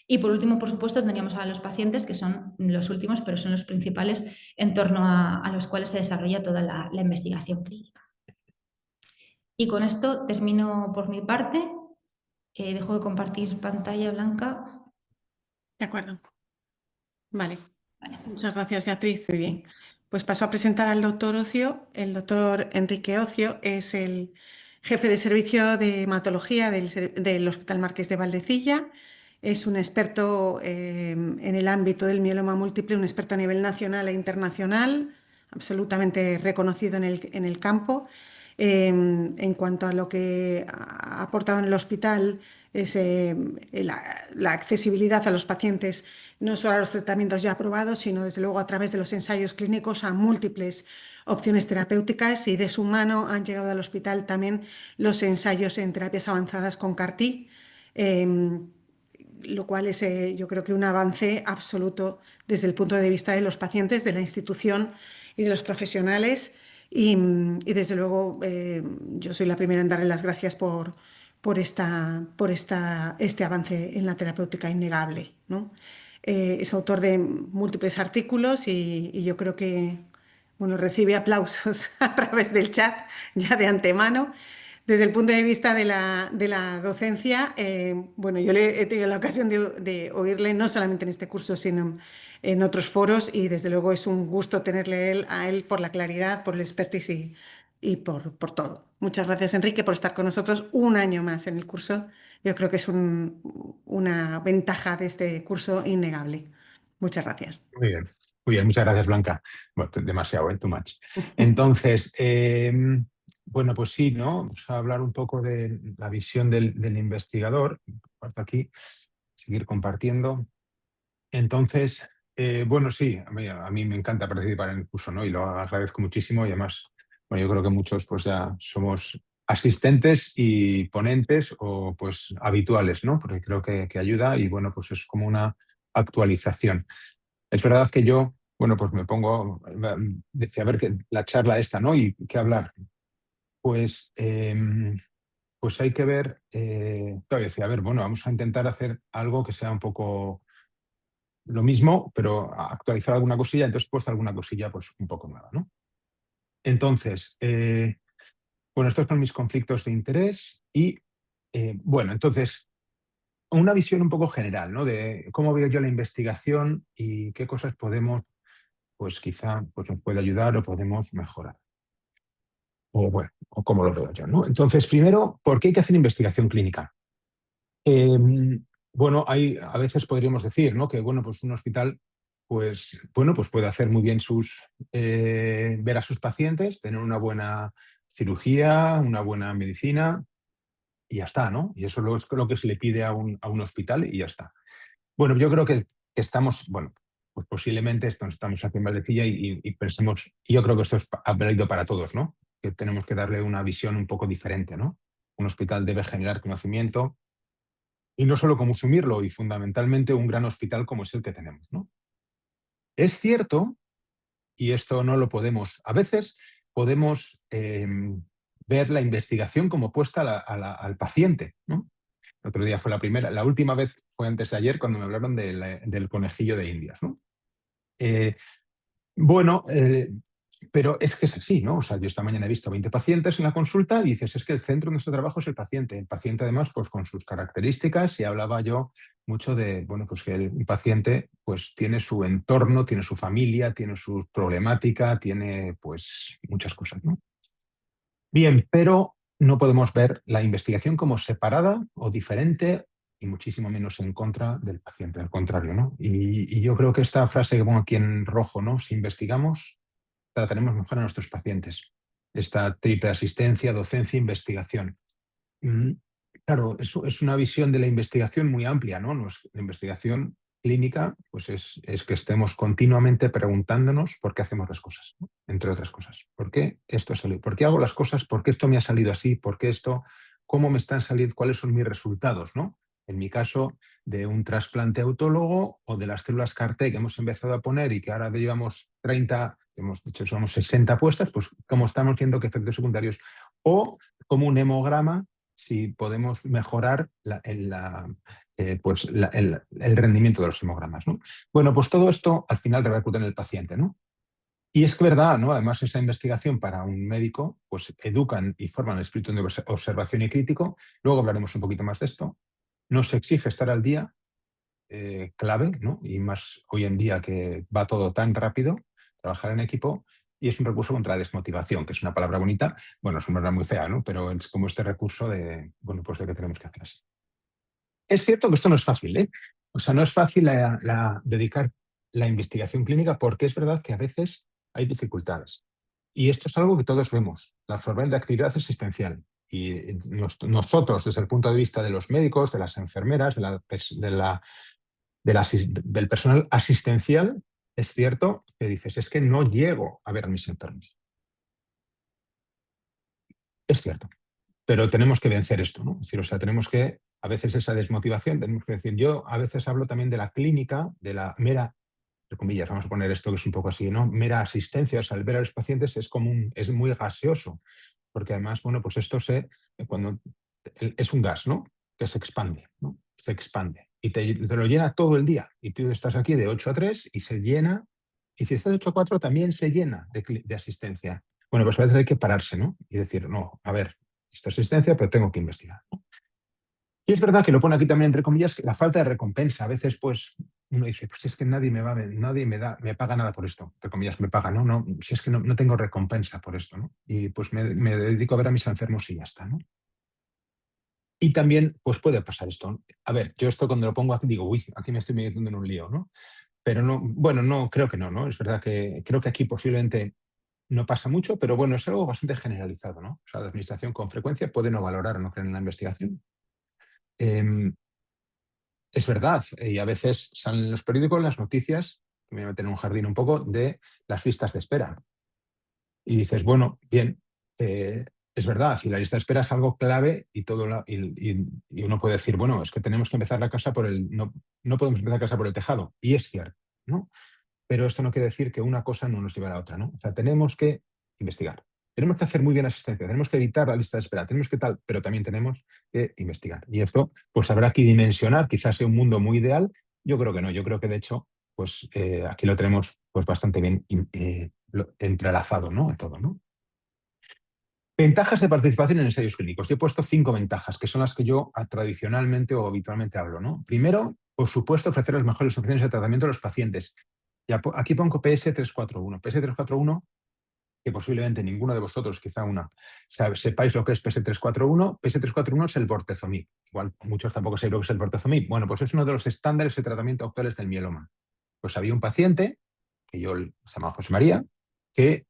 S2: Y por último, por supuesto, tendríamos a los pacientes, que son los últimos, pero son los principales en torno a los cuales se desarrolla toda la investigación clínica. Y con esto termino por mi parte. Dejo de compartir pantalla, Blanca.
S1: De acuerdo. Vale. Muchas gracias, Beatriz. Muy bien. Pues paso a presentar al doctor Ocio. El doctor Enrique Ocio es el jefe de servicio de hematología del Hospital Marqués de Valdecilla. Es un experto en el ámbito del mieloma múltiple, un experto a nivel nacional e internacional, absolutamente reconocido en el campo. En cuanto a lo que ha aportado en el hospital, es la accesibilidad a los pacientes, no solo a los tratamientos ya aprobados, sino desde luego a través de los ensayos clínicos a múltiples opciones terapéuticas, y de su mano han llegado al hospital también los ensayos en terapias avanzadas con CAR-T, lo cual es yo creo que un avance absoluto desde el punto de vista de los pacientes, de la institución y de los profesionales. Y desde luego yo soy la primera en darle las gracias por este avance en la terapéutica innegable, ¿no? Es autor de múltiples artículos y yo creo que bueno, recibe aplausos a través del chat ya de antemano. Desde el punto de vista de la docencia, bueno, yo he tenido la ocasión de oírle no solamente en este curso, sino en otros foros, y desde luego es un gusto tenerle a él por la claridad, por el expertise y por todo. Muchas gracias, Enrique, por estar con nosotros un año más en el curso. Yo creo que es una ventaja de este curso innegable. Muchas gracias.
S3: Muy bien, muchas gracias, Blanca. Bueno, demasiado, too much. Entonces, bueno, pues sí, ¿no? Vamos a hablar un poco de la visión del investigador. Comparto aquí, seguir compartiendo. Entonces, bueno, sí, a mí me encanta participar en el curso, ¿no? Y lo agradezco muchísimo, y además, bueno, yo creo que muchos pues ya somos asistentes y ponentes o pues habituales, ¿no? Porque creo que ayuda, y bueno, pues es como una actualización. Es verdad que yo, bueno, pues me pongo, decía, a ver, la charla esta, ¿no? Y qué hablar. Pues, pues hay que ver, claro, decía, a ver, bueno, vamos a intentar hacer algo que sea un poco lo mismo, pero actualizar alguna cosilla, entonces he puesto alguna cosilla pues un poco nueva, ¿no? Entonces, bueno, estos son mis conflictos de interés y, bueno, entonces, una visión un poco general, ¿no? De cómo veo yo la investigación y qué cosas podemos, pues quizá pues nos puede ayudar o podemos mejorar. O bueno, o cómo lo veo yo, ¿no? Entonces, primero, ¿por qué hay que hacer investigación clínica? Bueno, a veces podríamos decir, ¿no? Que bueno, pues un hospital pues bueno, pues puede hacer muy bien ver a sus pacientes, tener una buena cirugía, una buena medicina y ya está, ¿no? Y eso es lo que se le pide a un hospital y ya está. Bueno, yo creo que estamos, bueno, pues posiblemente estamos aquí en Valdecilla y pensemos, y yo creo que esto es válido para todos, ¿no? Que tenemos que darle una visión un poco diferente, ¿no? Un hospital debe generar conocimiento y no solo consumirlo, y fundamentalmente un gran hospital como es el que tenemos, ¿no? Es cierto, y esto no lo podemos, a veces podemos ver la investigación como puesta al paciente, ¿no? El otro día fue la última vez fue antes de ayer cuando me hablaron del conejillo de Indias, ¿no? Eh, bueno, pero es que es así, ¿no? O sea, yo esta mañana he visto 20 pacientes en la consulta y dices, es que el centro de nuestro trabajo es el paciente. El paciente, además, pues con sus características, y hablaba yo mucho de, bueno, pues que el paciente pues tiene su entorno, tiene su familia, tiene su problemática, tiene pues muchas cosas, ¿no? Bien, pero no podemos ver la investigación como separada o diferente y muchísimo menos en contra del paciente, al contrario, ¿no? Y yo creo que esta frase que pongo aquí en rojo, ¿no? Si investigamos, trataremos mejor a nuestros pacientes. Esta triple asistencia, docencia, investigación. Mm, Claro, es una visión de la investigación muy amplia, ¿no? La investigación clínica, pues es que estemos continuamente preguntándonos por qué hacemos las cosas, ¿no? Entre otras cosas. ¿Por qué esto salió? ¿Por qué hago las cosas? ¿Por qué esto me ha salido así? ¿Por qué esto? ¿Cómo me están saliendo? ¿Cuáles son mis resultados, ¿no? En mi caso, de un trasplante autólogo o de las células CAR-T que hemos empezado a poner y que ahora llevamos 30, hemos dicho somos 60 puestas, pues cómo estamos viendo qué efectos secundarios. O como un hemograma, si podemos mejorar el rendimiento de los hemogramas, ¿no? Bueno, pues todo esto al final repercute en el paciente, ¿no? Y es que verdad, ¿no? Además, esa investigación para un médico, pues educan y forman el espíritu de observación y crítico. Luego hablaremos un poquito más de esto. Nos exige estar al día, clave, ¿no? Y más hoy en día que va todo tan rápido, trabajar en equipo, y es un recurso contra la desmotivación, que es una palabra bonita, bueno, es una palabra muy fea, ¿no? Pero es como este recurso de, bueno, pues de que tenemos que hacer así. Es cierto que esto no es fácil, ¿eh? O sea, no es fácil dedicar la investigación clínica, porque es verdad que a veces hay dificultades. Y esto es algo que todos vemos, la absorber de actividad asistencial. Y nosotros, desde el punto de vista de los médicos, de las enfermeras, del personal asistencial, es cierto que dices, es que no llego a ver a mis enfermos. Es cierto, pero tenemos que vencer esto, ¿no? Es decir, o sea, tenemos que, a veces esa desmotivación, tenemos que decir, yo a veces hablo también de la clínica, de la mera, entre comillas, vamos a poner esto que es un poco así, ¿no? Mera asistencia, o sea, al ver a los pacientes es muy gaseoso, porque además, bueno, pues esto es un gas, ¿no? Que se expande, ¿no? Se expande y te lo llena todo el día. Y tú estás aquí de 8 a 3 y se llena, y si estás de 8 a 4 también se llena de asistencia. Bueno, pues a veces hay que pararse, ¿no? Y decir, no, a ver, esto es asistencia, pero tengo que investigar, ¿no? Y es verdad que lo pone aquí también entre comillas, la falta de recompensa. A veces, pues, uno dice, pues es que nadie me paga nada por esto, entre comillas, me paga, ¿no? No, si es que no tengo recompensa por esto, ¿no? Y pues me dedico a ver a mis enfermos y ya está, ¿no? Y también, pues puede pasar esto. A ver, yo esto cuando lo pongo aquí digo, uy, aquí me estoy metiendo en un lío, ¿no? Pero no, bueno, no, creo que no, ¿no? Es verdad que creo que aquí posiblemente no pasa mucho, pero bueno, es algo bastante generalizado, ¿no? O sea, la administración con frecuencia puede no valorar o no creer en la investigación. Es verdad, y a veces salen en los periódicos las noticias, me voy a meter en un jardín un poco, de las listas de espera. Y dices, bueno, bien, es verdad, si la lista de espera es algo clave y uno puede decir, bueno, es que tenemos que empezar la casa no podemos empezar la casa por el tejado. Y es cierto, ¿no? Pero esto no quiere decir que una cosa no nos lleve a la otra, ¿no? O sea, tenemos que investigar. Tenemos que hacer muy bien asistencia, tenemos que evitar la lista de espera, tenemos que tal, pero también tenemos que investigar. Y esto, pues habrá que dimensionar, quizás sea un mundo muy ideal. Yo creo que no, yo creo que de hecho, pues aquí lo tenemos pues bastante bien entrelazado, ¿no? En todo, ¿no? Ventajas de participación en ensayos clínicos. Yo he puesto 5 ventajas, que son las que yo tradicionalmente o habitualmente hablo, ¿no? Primero, por supuesto, ofrecer las mejores opciones de tratamiento a los pacientes. Y aquí pongo PS341. PS341, que posiblemente ninguno de vosotros, quizá sepáis lo que es PS341. PS341 es el bortezomib. Igual muchos tampoco sabéis lo que es el bortezomib. Bueno, pues es uno de los estándares de tratamiento actuales del mieloma. Pues había un paciente, que se llama José María, que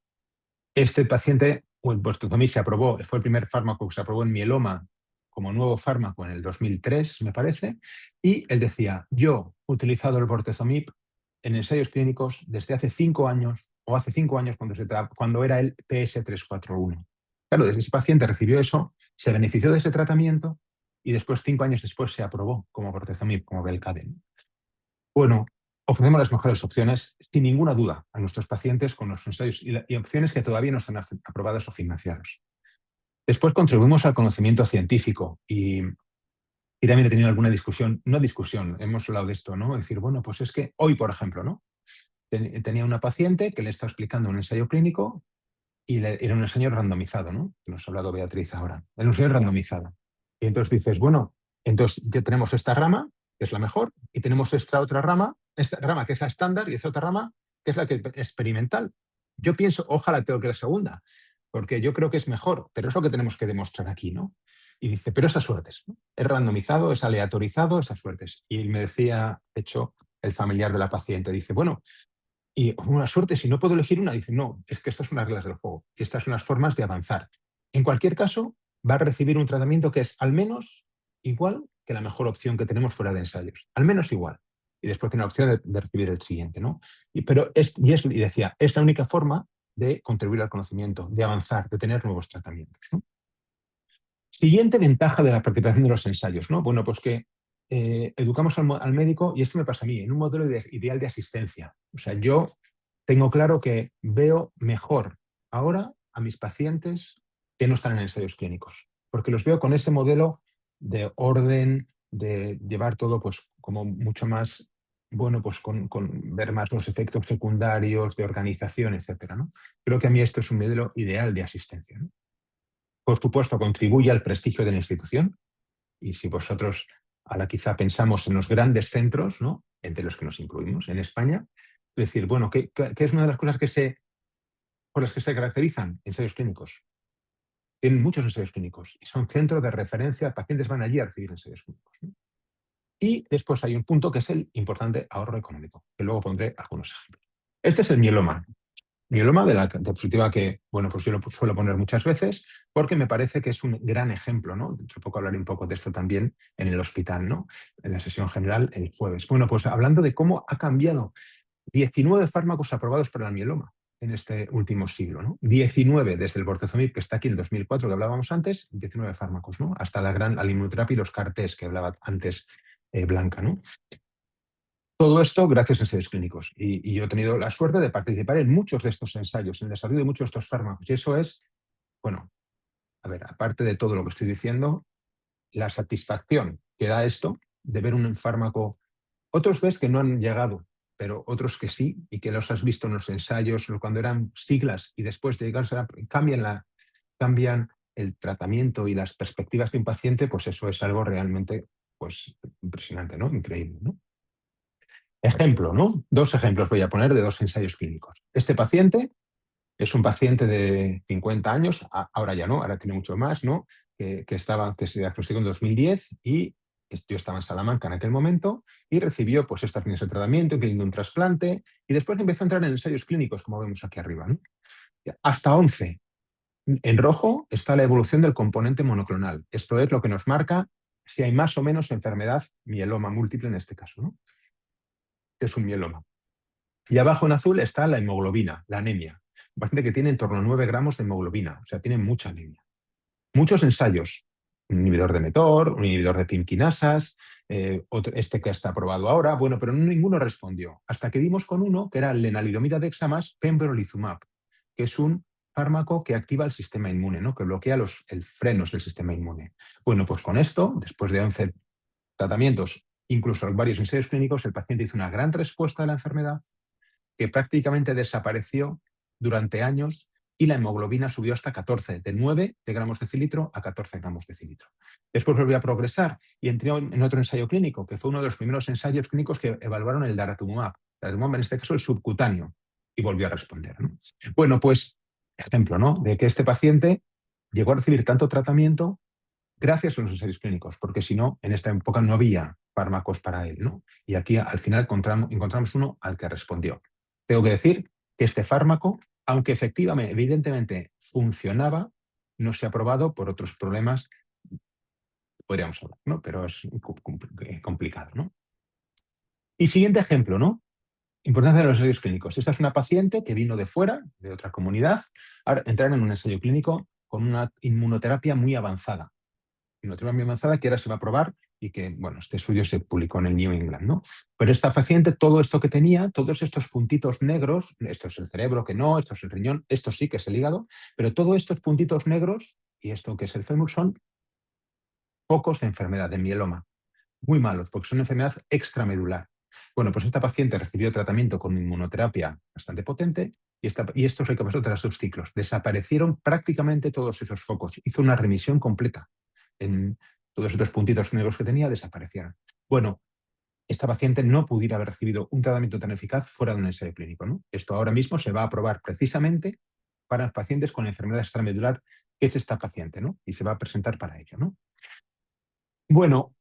S3: este paciente, el bortezomib se aprobó, fue el primer fármaco que se aprobó en mieloma como nuevo fármaco en el 2003, me parece, y él decía, yo he utilizado el bortezomib en ensayos clínicos desde hace 5 años, o hace 5 años cuando era el PS341. Claro, desde ese paciente recibió eso, se benefició de ese tratamiento y después, 5 años después, se aprobó como bortezomib, como Belcaden. Bueno, ofrecemos las mejores opciones, sin ninguna duda, a nuestros pacientes con los ensayos y opciones que todavía no están aprobadas o financiadas. Después contribuimos al conocimiento científico y también he tenido alguna discusión, no discusión, hemos hablado de esto, ¿no? Es decir, bueno, pues es que hoy, por ejemplo, ¿no? Tenía una paciente que le estaba explicando un ensayo clínico y era un ensayo randomizado, ¿no? Que nos ha hablado Beatriz ahora. Era un ensayo randomizado. Y entonces dices, bueno, entonces ya tenemos esta rama, que es la mejor, y tenemos esta rama que es la estándar, y esta otra rama que es la que experimental. Yo pienso, ojalá tengo que la segunda, porque yo creo que es mejor, pero es lo que tenemos que demostrar aquí, ¿no? Y dice, pero esas suertes, ¿no? Es randomizado, es aleatorizado, esas suertes. Y me decía, de hecho, el familiar de la paciente, dice, bueno, y una suerte, si no puedo elegir una, dice, no, es que estas son las reglas del juego, y estas son las formas de avanzar. En cualquier caso, va a recibir un tratamiento que es al menos igual que la mejor opción que tenemos fuera de ensayos, al menos igual. Y después tiene la opción de recibir el siguiente, ¿no? Y decía, es la única forma de contribuir al conocimiento, de avanzar, de tener nuevos tratamientos, ¿no? Siguiente ventaja de la participación de los ensayos, ¿no? Bueno, pues que educamos al médico, y esto me pasa a mí, en un modelo ideal de asistencia. O sea, yo tengo claro que veo mejor ahora a mis pacientes que no están en ensayos clínicos, porque los veo con ese modelo de orden, de llevar todo pues como mucho más, bueno, pues con ver más los efectos secundarios, de organización, etcétera, ¿no? Creo que a mí esto es un modelo ideal de asistencia, ¿no? Por supuesto, contribuye al prestigio de la institución, y si vosotros ahora quizá pensamos en los grandes centros, ¿no? Entre los que nos incluimos en España, es decir, bueno, ¿qué es una de las cosas por las que se caracterizan? Ensayos clínicos. Tienen muchos ensayos clínicos y son centros de referencia, pacientes van allí a recibir ensayos clínicos, ¿no? Y después hay un punto que es el importante ahorro económico, que luego pondré algunos ejemplos. Este es el mieloma. Mieloma de la diapositiva que, bueno, pues yo lo suelo poner muchas veces porque me parece que es un gran ejemplo, ¿no? Dentro de poco hablaré un poco de esto también en el hospital, ¿no? En la sesión general el jueves. Bueno, pues hablando de cómo ha cambiado 19 fármacos aprobados para el mieloma en este último siglo, ¿no? 19 desde el bortezomib, que está aquí en el 2004, que hablábamos antes, 19 fármacos, ¿no? Hasta la inmunoterapia y los CAR-Ts que hablaba antes Blanca, ¿no? Todo esto gracias a ensayos clínicos. Y yo he tenido la suerte de participar en muchos de estos ensayos, en el desarrollo de muchos de estos fármacos. Y eso es, bueno, a ver, aparte de todo lo que estoy diciendo, la satisfacción que da esto de ver un fármaco. Otros ves que no han llegado, pero otros que sí, y que los has visto en los ensayos, cuando eran siglas, y después de llegar, cambian el tratamiento y las perspectivas de un paciente, pues eso es algo realmente pues, impresionante, ¿no? Increíble, ¿no? Ejemplo, ¿no? 2 ejemplos voy a poner de 2 ensayos clínicos. Este paciente es un paciente de 50 años, ahora ya no, ahora tiene mucho más, ¿no? Que se diagnosticó en 2010 y yo estaba en Salamanca en aquel momento y recibió pues estas líneas de tratamiento, incluyendo un trasplante, y después empezó a entrar en ensayos clínicos, como vemos aquí arriba, ¿no? Hasta 11. En rojo está la evolución del componente monoclonal. Esto es lo que nos marca si hay más o menos enfermedad, mieloma múltiple en este caso, ¿no? Es un mieloma. Y abajo en azul está la hemoglobina, la anemia. Bastante que tiene en torno a 9 gramos de hemoglobina, o sea, tiene mucha anemia. Muchos ensayos, un inhibidor de mTOR, un inhibidor de PIM quinasas, este que está aprobado ahora, bueno, pero ninguno respondió. Hasta que dimos con uno que era el lenalidomida dexamás pembrolizumab, que es un fármaco que activa el sistema inmune, ¿no? Que bloquea el frenos del sistema inmune. Bueno, pues con esto, después de 11 tratamientos, incluso varios ensayos clínicos, el paciente hizo una gran respuesta a la enfermedad, que prácticamente desapareció durante años y la hemoglobina subió hasta 14, de 9 gramos de decilitro a 14 gramos de decilitro. Después volvió a progresar y entró en otro ensayo clínico, que fue uno de los primeros ensayos clínicos que evaluaron el daratumumab. Daratumumab, en este caso, el subcutáneo, y volvió a responder, ¿no? Bueno, pues, ejemplo, ¿no? De que este paciente llegó a recibir tanto tratamiento gracias a los ensayos clínicos, porque si no, en esta época no había fármacos para él, ¿no? Y aquí al final encontramos uno al que respondió. Tengo que decir que este fármaco, aunque efectivamente, evidentemente funcionaba, no se ha aprobado por otros problemas, podríamos hablar, ¿no? Pero es complicado, ¿no? Y siguiente ejemplo, ¿no? Importancia de los ensayos clínicos. Esta es una paciente que vino de fuera, de otra comunidad, a entrar en un ensayo clínico con una inmunoterapia muy avanzada. Inmunoterapia muy avanzada que ahora se va a probar y que, bueno, este estudio se publicó en el New England, ¿no? Pero esta paciente, todo esto que tenía, todos estos puntitos negros, esto es el cerebro que no, esto es el riñón, esto sí que es el hígado, pero todos estos puntitos negros y esto que es el fémur son focos de enfermedad, de mieloma. Muy malos, porque son enfermedad extramedular. Bueno, pues esta paciente recibió tratamiento con inmunoterapia bastante potente y esto es lo que pasó tras 2 ciclos. Desaparecieron prácticamente todos esos focos. Hizo una remisión completa. En todos estos puntitos negros que tenía desaparecieron. Bueno, esta paciente no pudiera haber recibido un tratamiento tan eficaz fuera de un ensayo clínico, ¿no? Esto ahora mismo se va a aprobar precisamente para pacientes con enfermedad extramedular, que es esta paciente, ¿no? Y se va a presentar para ello, ¿no? Bueno,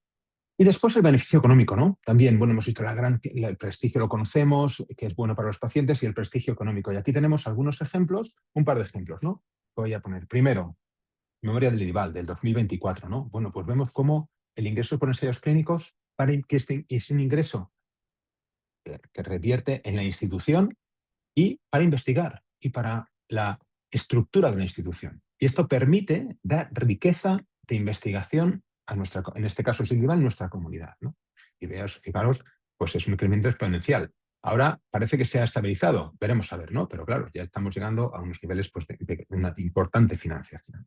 S3: y después el beneficio económico, ¿no? También, bueno, hemos visto el prestigio, lo conocemos, que es bueno para los pacientes, y el prestigio económico. Y aquí tenemos algunos ejemplos, un par de ejemplos, ¿no? Voy a poner. Primero, memoria del IDIVAL, del 2024, ¿no? Bueno, pues vemos cómo el ingreso por ensayos clínicos es un ingreso que revierte en la institución y para investigar y para la estructura de la institución. Y esto permite dar riqueza de investigación a nuestra, en este caso es individual, nuestra comunidad, ¿no? Y fijaros, pues es un incremento exponencial. Ahora parece que se ha estabilizado, veremos a ver, ¿no? Pero claro, ya estamos llegando a unos niveles pues, de una importante financiación.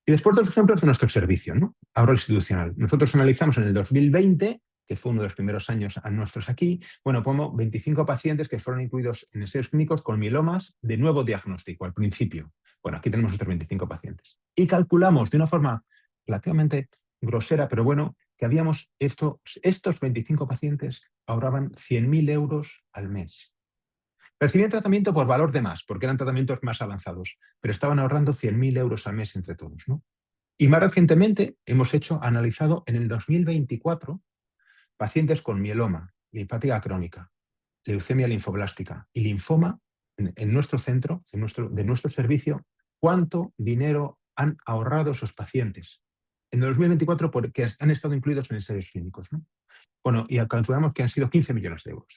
S3: Y después los ejemplos de nuestro servicio, ¿no? Ahora el institucional. Nosotros analizamos en el 2020, que fue uno de los primeros años a nuestros aquí, bueno, como 25 pacientes que fueron incluidos en ensayos clínicos con mielomas de nuevo diagnóstico al principio. Bueno, aquí tenemos otros 25 pacientes. Y calculamos de una forma relativamente grosera, pero bueno, que estos 25 pacientes ahorraban 100.000 euros al mes. Recibían tratamiento por valor de más, porque eran tratamientos más avanzados, pero estaban ahorrando 100.000 euros al mes entre todos, ¿no? Y más recientemente hemos analizado en el 2024 pacientes con mieloma, linfática crónica, leucemia linfoblástica y linfoma en nuestro centro, de nuestro servicio, cuánto dinero han ahorrado esos pacientes en el 2024 porque han estado incluidos en ensayos clínicos, ¿no? Bueno, y calculamos que han sido 15 millones de euros.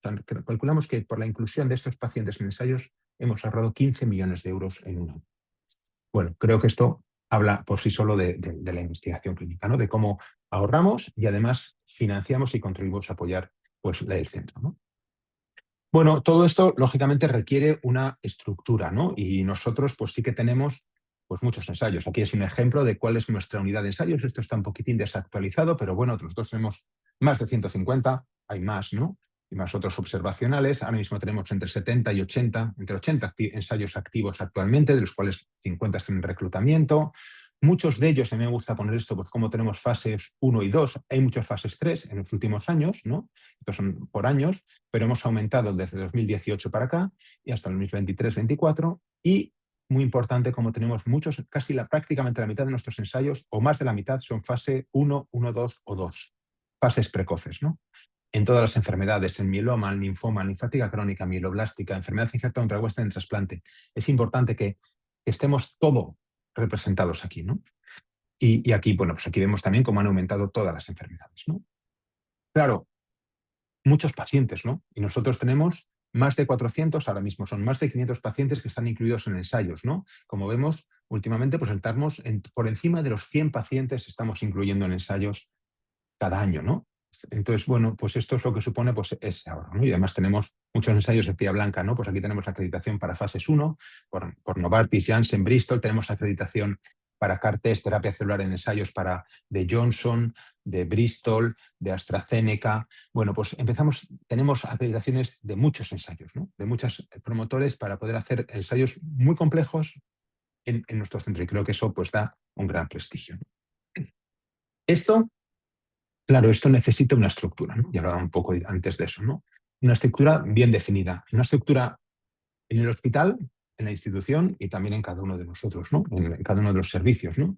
S3: O sea, calculamos que por la inclusión de estos pacientes en ensayos hemos ahorrado 15 millones de euros en un año. Bueno, creo que esto habla por sí solo de la investigación clínica, ¿no? De cómo ahorramos y además financiamos y contribuimos a apoyar pues, el centro, ¿no? Bueno, todo esto lógicamente requiere una estructura, ¿no? Y nosotros pues sí que tenemos pues, muchos ensayos. Aquí es un ejemplo de cuál es nuestra unidad de ensayos. Esto está un poquitín desactualizado, pero bueno, nosotros tenemos más de 150, hay más, ¿no? Y más otros observacionales. Ahora mismo tenemos entre 70 y 80, entre 80 ensayos activos actualmente, de los cuales 50 están en reclutamiento. Muchos de ellos, a mí me gusta poner esto, pues como tenemos fases 1 y 2, hay muchas fases 3 en los últimos años, ¿no? Estos son por años, pero hemos aumentado desde 2018 para acá y hasta el 2023-24. Y muy importante, como tenemos muchos, prácticamente la mitad de nuestros ensayos, o más de la mitad, son fase 1, 1, 2 o 2. Fases precoces, ¿no? En todas las enfermedades, en mieloma, en linfoma, en linfática crónica, mieloblástica, enfermedad injerta intrahuesta en trasplante. Es importante que estemos todos representados aquí, ¿no? Y aquí, bueno, pues aquí vemos también cómo han aumentado todas las enfermedades, ¿no? Claro, muchos pacientes, ¿no? Y nosotros tenemos más de 400, ahora mismo son más de 500 pacientes que están incluidos en ensayos, ¿no? Como vemos, últimamente, pues estamos por encima de los 100 pacientes estamos incluyendo en ensayos cada año, ¿no? Entonces, bueno, pues esto es lo que supone pues, ese ahorro, ¿no? Y además tenemos muchos ensayos de tía blanca, ¿no? Pues aquí tenemos acreditación para fases 1, por Novartis, Janssen, Bristol, tenemos acreditación para CAR-T, terapia celular en ensayos de Johnson, de Bristol, de AstraZeneca. Bueno, pues tenemos acreditaciones de muchos ensayos, ¿no? De muchos promotores para poder hacer ensayos muy complejos en nuestro centro. Y creo que eso pues da un gran prestigio, ¿no? Claro, esto necesita una estructura, ¿no? Ya hablaba un poco antes de eso, ¿no? Una estructura bien definida, una estructura en el hospital, en la institución y también en cada uno de nosotros, ¿no? En cada uno de los servicios, ¿no?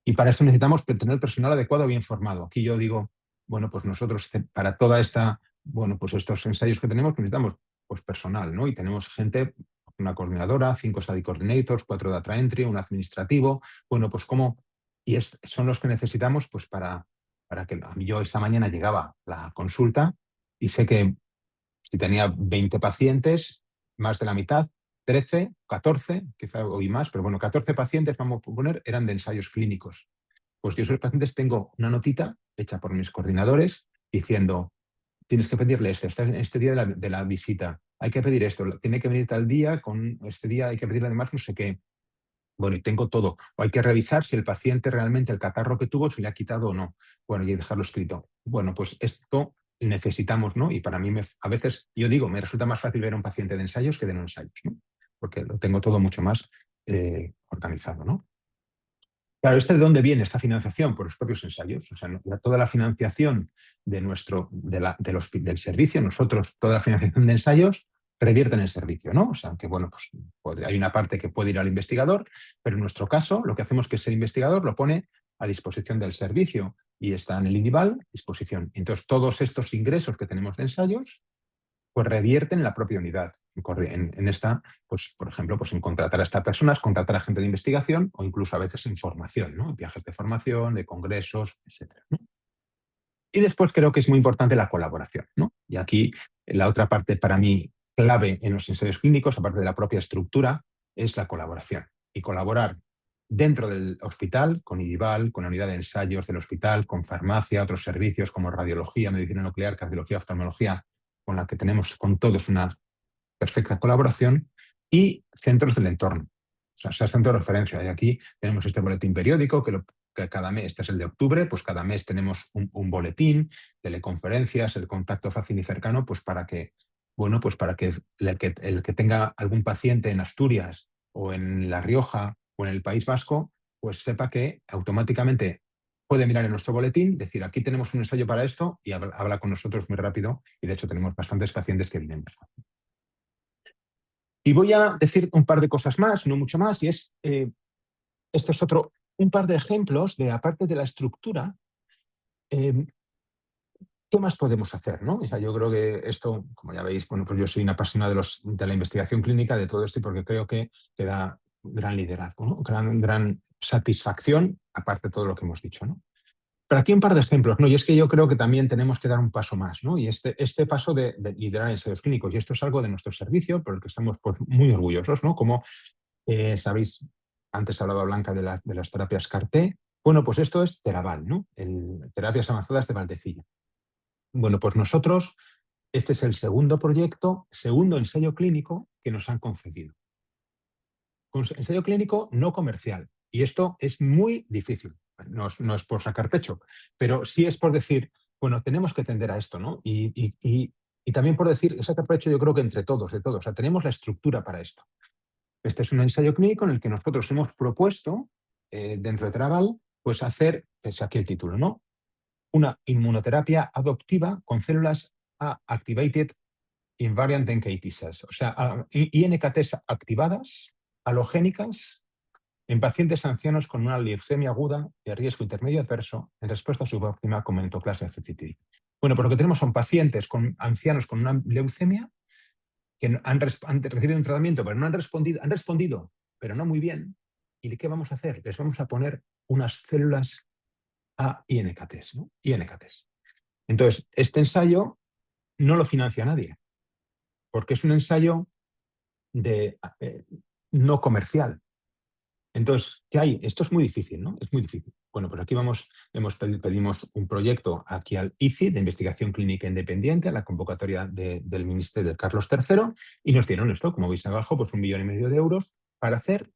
S3: Y para esto necesitamos tener personal adecuado, bien formado. Aquí yo digo, bueno, pues nosotros para toda esta, bueno, pues estos ensayos que tenemos necesitamos pues personal, ¿no? Y tenemos gente, una coordinadora, 5 study coordinators, 4 data entry, un administrativo, bueno, pues cómo, y son los que necesitamos pues para que yo esta mañana llegaba la consulta y sé que si tenía 20 pacientes, más de la mitad, 13, 14, quizá hoy más, pero bueno, 14 pacientes, vamos a poner, eran de ensayos clínicos. Pues yo esos pacientes tengo una notita hecha por mis coordinadores diciendo, tienes que pedirle este día de la visita, hay que pedir esto, tiene que venir tal día, con este día hay que pedirle además no sé qué. Bueno, y tengo todo. O hay que revisar si el paciente realmente el catarro que tuvo se le ha quitado o no. Bueno, y dejarlo escrito. Bueno, pues esto necesitamos, ¿no? Y para mí a veces, yo digo, me resulta más fácil ver a un paciente de ensayos que de no ensayos, ¿no? Porque lo tengo todo mucho más organizado, ¿no? Claro, ¿de dónde viene esta financiación? Por los propios ensayos. O sea, toda la financiación del servicio, nosotros, toda la financiación de ensayos revierte en el servicio, ¿no? O sea, que bueno, pues hay una parte que puede ir al investigador, pero en nuestro caso lo que hacemos es que ese investigador lo pone a disposición del servicio y está en el INIVAL a disposición. Entonces, todos estos ingresos que tenemos de ensayos pues revierten en la propia unidad. En esta, pues, por ejemplo, pues en contratar a estas personas, contratar a gente de investigación o incluso a veces en formación, ¿no? En viajes de formación, de congresos, etc., ¿no? Y después creo que es muy importante la colaboración, ¿no? Y aquí la otra parte para mí clave en los ensayos clínicos, aparte de la propia estructura, es la colaboración. Y colaborar dentro del hospital, con IDIVAL, con la unidad de ensayos del hospital, con farmacia, otros servicios como radiología, medicina nuclear, cardiología, oftalmología, con la que tenemos con todos una perfecta colaboración, y centros del entorno. O sea, centro de referencia. Y aquí tenemos este boletín periódico que cada mes, este es el de octubre, pues cada mes tenemos un boletín, teleconferencias, el contacto fácil y cercano, pues para que, bueno, pues para que el que tenga algún paciente en Asturias o en La Rioja o en el País Vasco, pues sepa que automáticamente puede mirar en nuestro boletín, decir, aquí tenemos un ensayo para esto y habla con nosotros muy rápido y de hecho tenemos bastantes pacientes que vienen. Y voy a decir un par de cosas más, no mucho más, y es, esto es un par de ejemplos de, aparte de la estructura, ¿qué más podemos hacer, ¿no? O sea, yo creo que esto, como ya veis, bueno, pues yo soy una apasionada de la investigación clínica, de todo esto, y porque creo que da gran liderazgo, ¿no? Gran satisfacción, aparte de todo lo que hemos dicho, ¿no? Pero aquí un par de ejemplos, ¿no? Y es que yo creo que también tenemos que dar un paso más, ¿no? Y este paso de liderar ensayos clínicos, y esto es algo de nuestro servicio, por el que estamos pues, muy orgullosos, ¿no? Como sabéis, antes hablaba Blanca de las terapias CAR-T. Bueno, pues esto es Teraval, ¿no? Terapias avanzadas de Valdecilla. Bueno, pues nosotros, este es el segundo proyecto, segundo ensayo clínico que nos han concedido. Ensayo clínico no comercial. Y esto es muy difícil. No es por sacar pecho, pero sí es por decir, bueno, tenemos que tender a esto, ¿no? Y también por decir, sacar pecho yo creo que entre todos, de todos. O sea, tenemos la estructura para esto. Este es un ensayo clínico en el que nosotros hemos propuesto, dentro de Teraval, pues hacer, es aquí el título, ¿no? Una inmunoterapia adoptiva con células A-activated invariant NK T-cells, o sea, INKTs activadas, halogénicas, en pacientes ancianos con una leucemia aguda de riesgo intermedio adverso en respuesta subóptima con mentoclasia CCTI. Bueno, pues lo que tenemos son pacientes ancianos con una leucemia que han recibido un tratamiento, pero no han respondido, pero no muy bien. ¿Y qué vamos a hacer? Les vamos a poner unas células a INKTs, ¿no? INKTs. Entonces, este ensayo no lo financia nadie, porque es un ensayo no comercial. Entonces, ¿qué hay? Esto es muy difícil, ¿no? Es muy difícil. Bueno, pues aquí pedimos un proyecto aquí al ICI de investigación clínica independiente, a la convocatoria del Ministerio de Carlos III, y nos dieron esto, como veis abajo, pues 1,5 millones de euros para hacer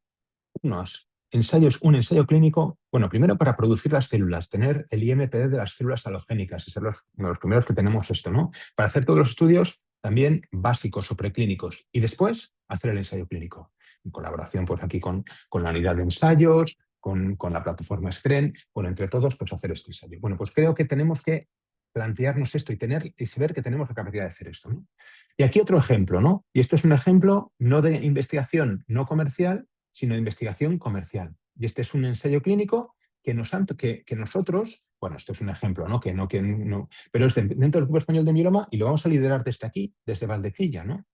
S3: unos ensayos, un ensayo clínico, bueno, primero para producir las células, tener el IMPD de las células halogénicas, y ser uno de los primeros que tenemos esto, ¿no? Para hacer todos los estudios también básicos o preclínicos, y después hacer el ensayo clínico, en colaboración pues aquí con la unidad de ensayos, con la plataforma SCREN, bueno, entre todos, pues hacer este ensayo. Bueno, pues creo que tenemos que plantearnos esto y saber que tenemos la capacidad de hacer esto, ¿no? Y aquí otro ejemplo, ¿no? Y esto es un ejemplo no de investigación no comercial, sino de investigación comercial. Y este es un ensayo clínico que nosotros, bueno, esto es un ejemplo, ¿no? Pero es dentro del Grupo Español de Mieloma y lo vamos a liderar desde aquí, desde Valdecilla, ¿no?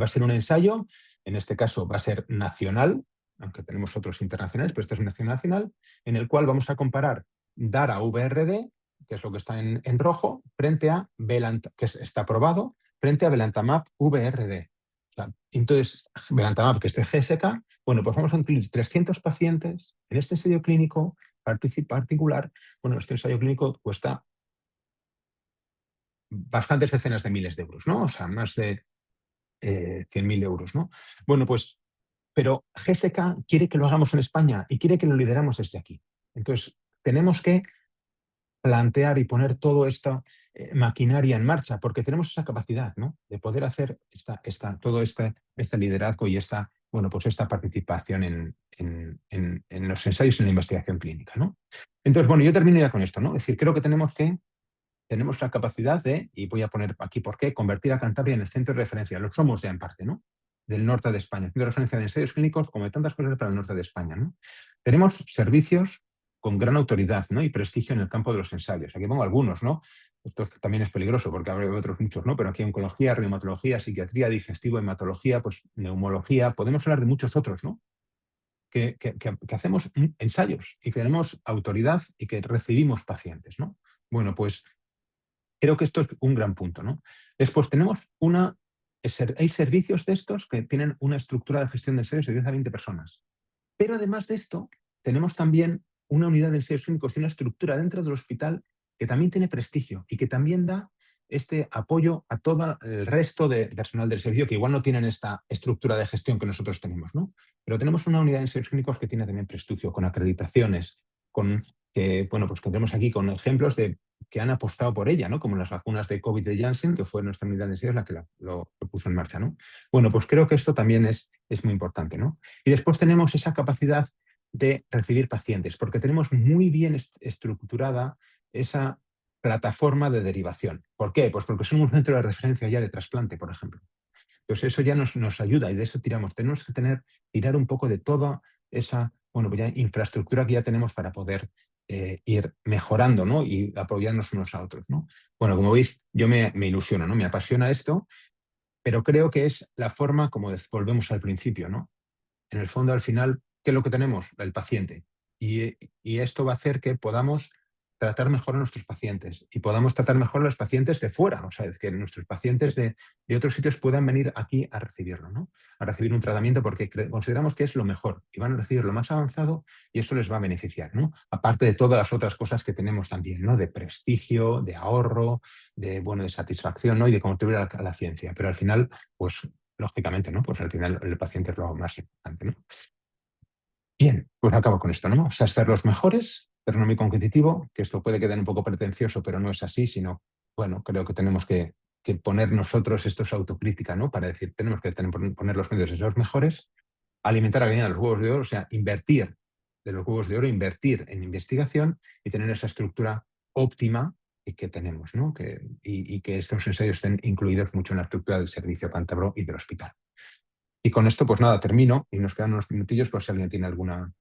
S3: Va a ser un ensayo, en este caso va a ser nacional, aunque tenemos otros internacionales, pero este es un ensayo nacional, en el cual vamos a comparar DARA-VRD, que es lo que está en rojo, frente a que está aprobado, frente a Belantamab-VRD. Entonces, Belantamab, que es de GSK, bueno, pues vamos a incluir 300 pacientes en este ensayo clínico particular. Bueno, este ensayo clínico cuesta bastantes decenas de miles de euros, ¿no? O sea, más de 100.000 euros, ¿no? Bueno, pues, pero GSK quiere que lo hagamos en España y quiere que lo lideramos desde aquí. Entonces, tenemos que plantear y poner toda esta maquinaria en marcha, porque tenemos esa capacidad, ¿no? De poder hacer todo este liderazgo y esta participación en los ensayos en la investigación clínica, ¿no? Entonces, bueno, yo termino ya con esto, ¿no? Es decir, creo que tenemos la capacidad de, y voy a poner aquí por qué, convertir a Cantabria en el centro de referencia. Lo somos ya en parte, ¿no? Del norte de España. Centro de referencia de ensayos clínicos, como de tantas cosas para el norte de España, ¿no? Tenemos servicios con gran autoridad, ¿no? Y prestigio en el campo de los ensayos. Aquí pongo algunos, ¿no? Esto también es peligroso porque habrá otros muchos, ¿no? Pero aquí oncología, reumatología, psiquiatría, digestivo, hematología, pues neumología, podemos hablar de muchos otros, ¿no? Que hacemos ensayos y que tenemos autoridad y que recibimos pacientes, ¿no? Bueno, pues creo que esto es un gran punto, ¿no? Después tenemos hay servicios de estos que tienen una estructura de gestión de ensayos de 10 a 20 personas. Pero además de esto, tenemos también una unidad de ensayos clínicos y una estructura dentro del hospital que también tiene prestigio y que también da este apoyo a todo el resto de personal del servicio que igual no tienen esta estructura de gestión que nosotros tenemos, ¿no? Pero tenemos una unidad de ensayos clínicos que tiene también prestigio, con acreditaciones, que tenemos aquí con ejemplos de que han apostado por ella, ¿no? Como las vacunas de COVID de Janssen, que fue nuestra unidad de ensayos la que lo puso en marcha, ¿no? Bueno, pues creo que esto también es muy importante, ¿no? Y después tenemos esa capacidad de recibir pacientes, porque tenemos muy bien estructurada esa plataforma de derivación. ¿Por qué? Pues porque somos un centro de referencia ya de trasplante, por ejemplo. Entonces eso ya nos ayuda y de eso tiramos. Tenemos que tirar un poco de toda esa ya infraestructura que ya tenemos para poder ir mejorando, ¿no? Y apoyarnos unos a otros, ¿no? Bueno, como veis, yo me ilusiono, ¿no? Me apasiona esto, pero creo que es la forma como volvemos al principio, ¿no? En el fondo, al final, ¿qué es lo que tenemos? El paciente. Y esto va a hacer que podamos tratar mejor a nuestros pacientes y podamos tratar mejor a los pacientes de fuera, o sea, que nuestros pacientes de otros sitios puedan venir aquí a recibirlo, ¿no? A recibir un tratamiento porque consideramos que es lo mejor y van a recibir lo más avanzado y eso les va a beneficiar, ¿no? Aparte de todas las otras cosas que tenemos también, ¿no? De prestigio, de ahorro, de satisfacción, ¿no? Y de contribuir a la ciencia. Pero al final, pues lógicamente, ¿no? Pues al final el paciente es lo más importante, ¿no? Bien, pues acabo con esto, ¿no? O sea, ser los mejores, pero no muy competitivo, que esto puede quedar un poco pretencioso, pero no es así, sino, bueno, creo que tenemos que poner nosotros, esto es autocrítica, ¿no? Para decir, tenemos que poner los medios de ser los mejores, alimentar a la gallina de los huevos de oro, o sea, invertir de los huevos de oro, invertir en investigación y tener esa estructura óptima que tenemos, ¿no? Y que estos ensayos estén incluidos mucho en la estructura del servicio cántabro y del hospital. Y con esto, pues nada, termino y nos quedan unos minutillos por si alguien tiene alguna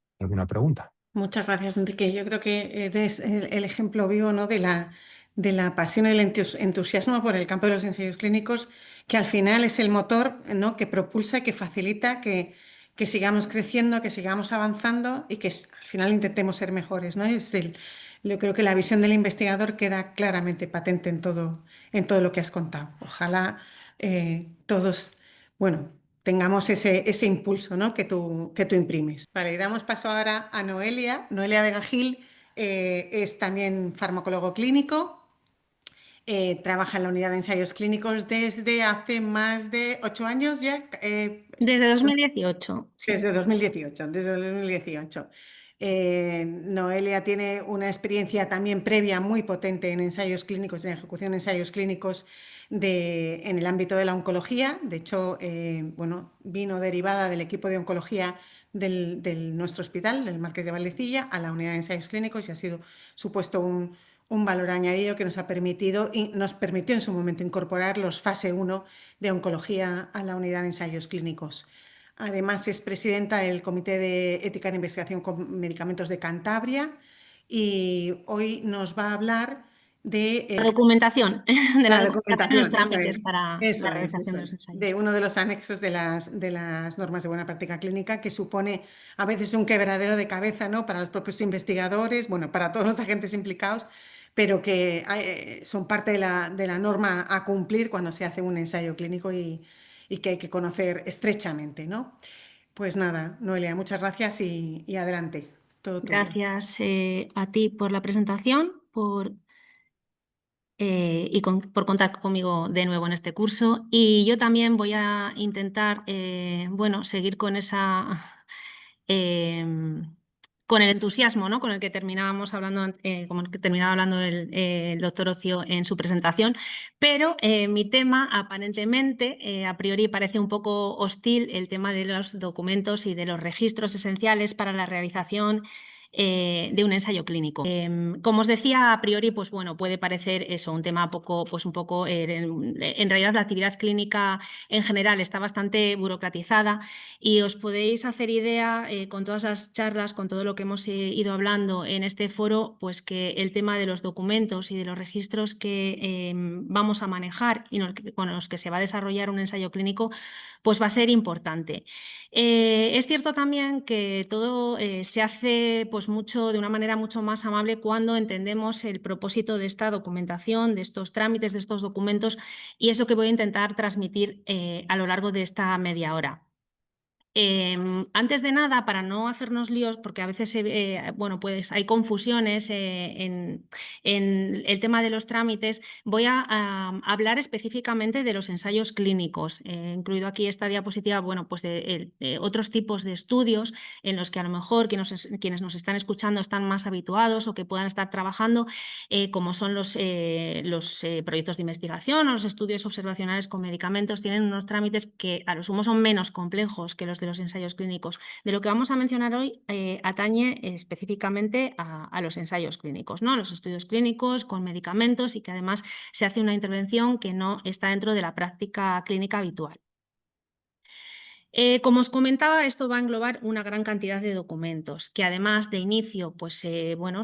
S3: pregunta.
S1: Muchas gracias, Enrique. Yo creo que eres el ejemplo vivo, ¿no? de la pasión y del entusiasmo por el campo de los ensayos clínicos, que al final es el motor, ¿no? que propulsa y que facilita que sigamos creciendo, que sigamos avanzando y que al final intentemos ser mejores, ¿no? Yo creo que la visión del investigador queda claramente patente en todo lo que has contado. Ojalá todos, bueno, tengamos ese impulso, ¿no? que tú imprimes. Vale, y damos paso ahora a Noelia. Noelia Vega Gil es también farmacólogo clínico. Trabaja en la unidad de ensayos clínicos desde hace más de 8 años ya.
S4: Desde 2018.
S1: Desde 2018. Noelia tiene una experiencia también previa muy potente en ensayos clínicos, en ejecución de ensayos clínicos en el ámbito de la oncología. De hecho, vino derivada del equipo de oncología del nuestro hospital, del Marqués de Valdecilla, a la unidad de ensayos clínicos y ha supuesto un valor añadido que nos permitió en su momento incorporar los fase 1 de oncología a la unidad de ensayos clínicos. Además, es presidenta del Comité de Ética de Investigación con Medicamentos de Cantabria y hoy nos va a hablar de
S4: La documentación, de la
S1: la
S4: documentación de los
S1: documentación,
S4: trámites para
S1: eso
S4: la
S1: es,
S4: realización
S1: eso
S4: de los
S1: es,
S4: ensayos.
S1: de uno de los anexos de las normas de buena práctica clínica, que supone a veces un quebradero de cabeza, ¿no? Para los propios investigadores, bueno, para todos los agentes implicados, pero que son parte de la norma a cumplir cuando se hace un ensayo clínico y que hay que conocer estrechamente, ¿no? Pues nada, Noelia, muchas gracias y adelante, todo tuyo.
S4: Gracias a ti por la presentación, por contar conmigo de nuevo en este curso. Y yo también voy a intentar, bueno, seguir con con el entusiasmo, ¿no? Con el que terminábamos hablando, como el que terminaba hablando el doctor Ocio en su presentación, pero mi tema aparentemente, a priori parece un poco hostil, el tema de los documentos y de los registros esenciales para la realización de un ensayo clínico. Como os decía, a priori, pues bueno, puede parecer eso, un tema poco, pues un poco, en realidad la actividad clínica en general está bastante burocratizada y os podéis hacer idea con todas las charlas, con todo lo que hemos ido hablando en este foro, pues que el tema de los documentos y de los registros que vamos a manejar y con los que se va a desarrollar un ensayo clínico, pues va a ser importante. Es cierto también que todo se hace pues mucho, de una manera mucho más amable cuando entendemos el propósito de esta documentación, de estos trámites, de estos documentos, y es lo que voy a intentar transmitir a lo largo de esta media hora. Antes de nada, para no hacernos líos, porque a veces bueno, pues hay confusiones en el tema de los trámites, voy a hablar específicamente de los ensayos clínicos, incluido aquí esta diapositiva, bueno, pues de otros tipos de estudios en los que a lo mejor quienes nos están escuchando están más habituados o que puedan estar trabajando, como son los proyectos de investigación o los estudios observacionales con medicamentos, tienen unos trámites que a lo sumo son menos complejos que los de los ensayos clínicos. De lo que vamos a mencionar hoy atañe específicamente a los ensayos clínicos, ¿no? Los estudios clínicos con medicamentos y que además se hace una intervención que no está dentro de la práctica clínica habitual. Como os comentaba, esto va a englobar una gran cantidad de documentos, que además de inicio, pues bueno,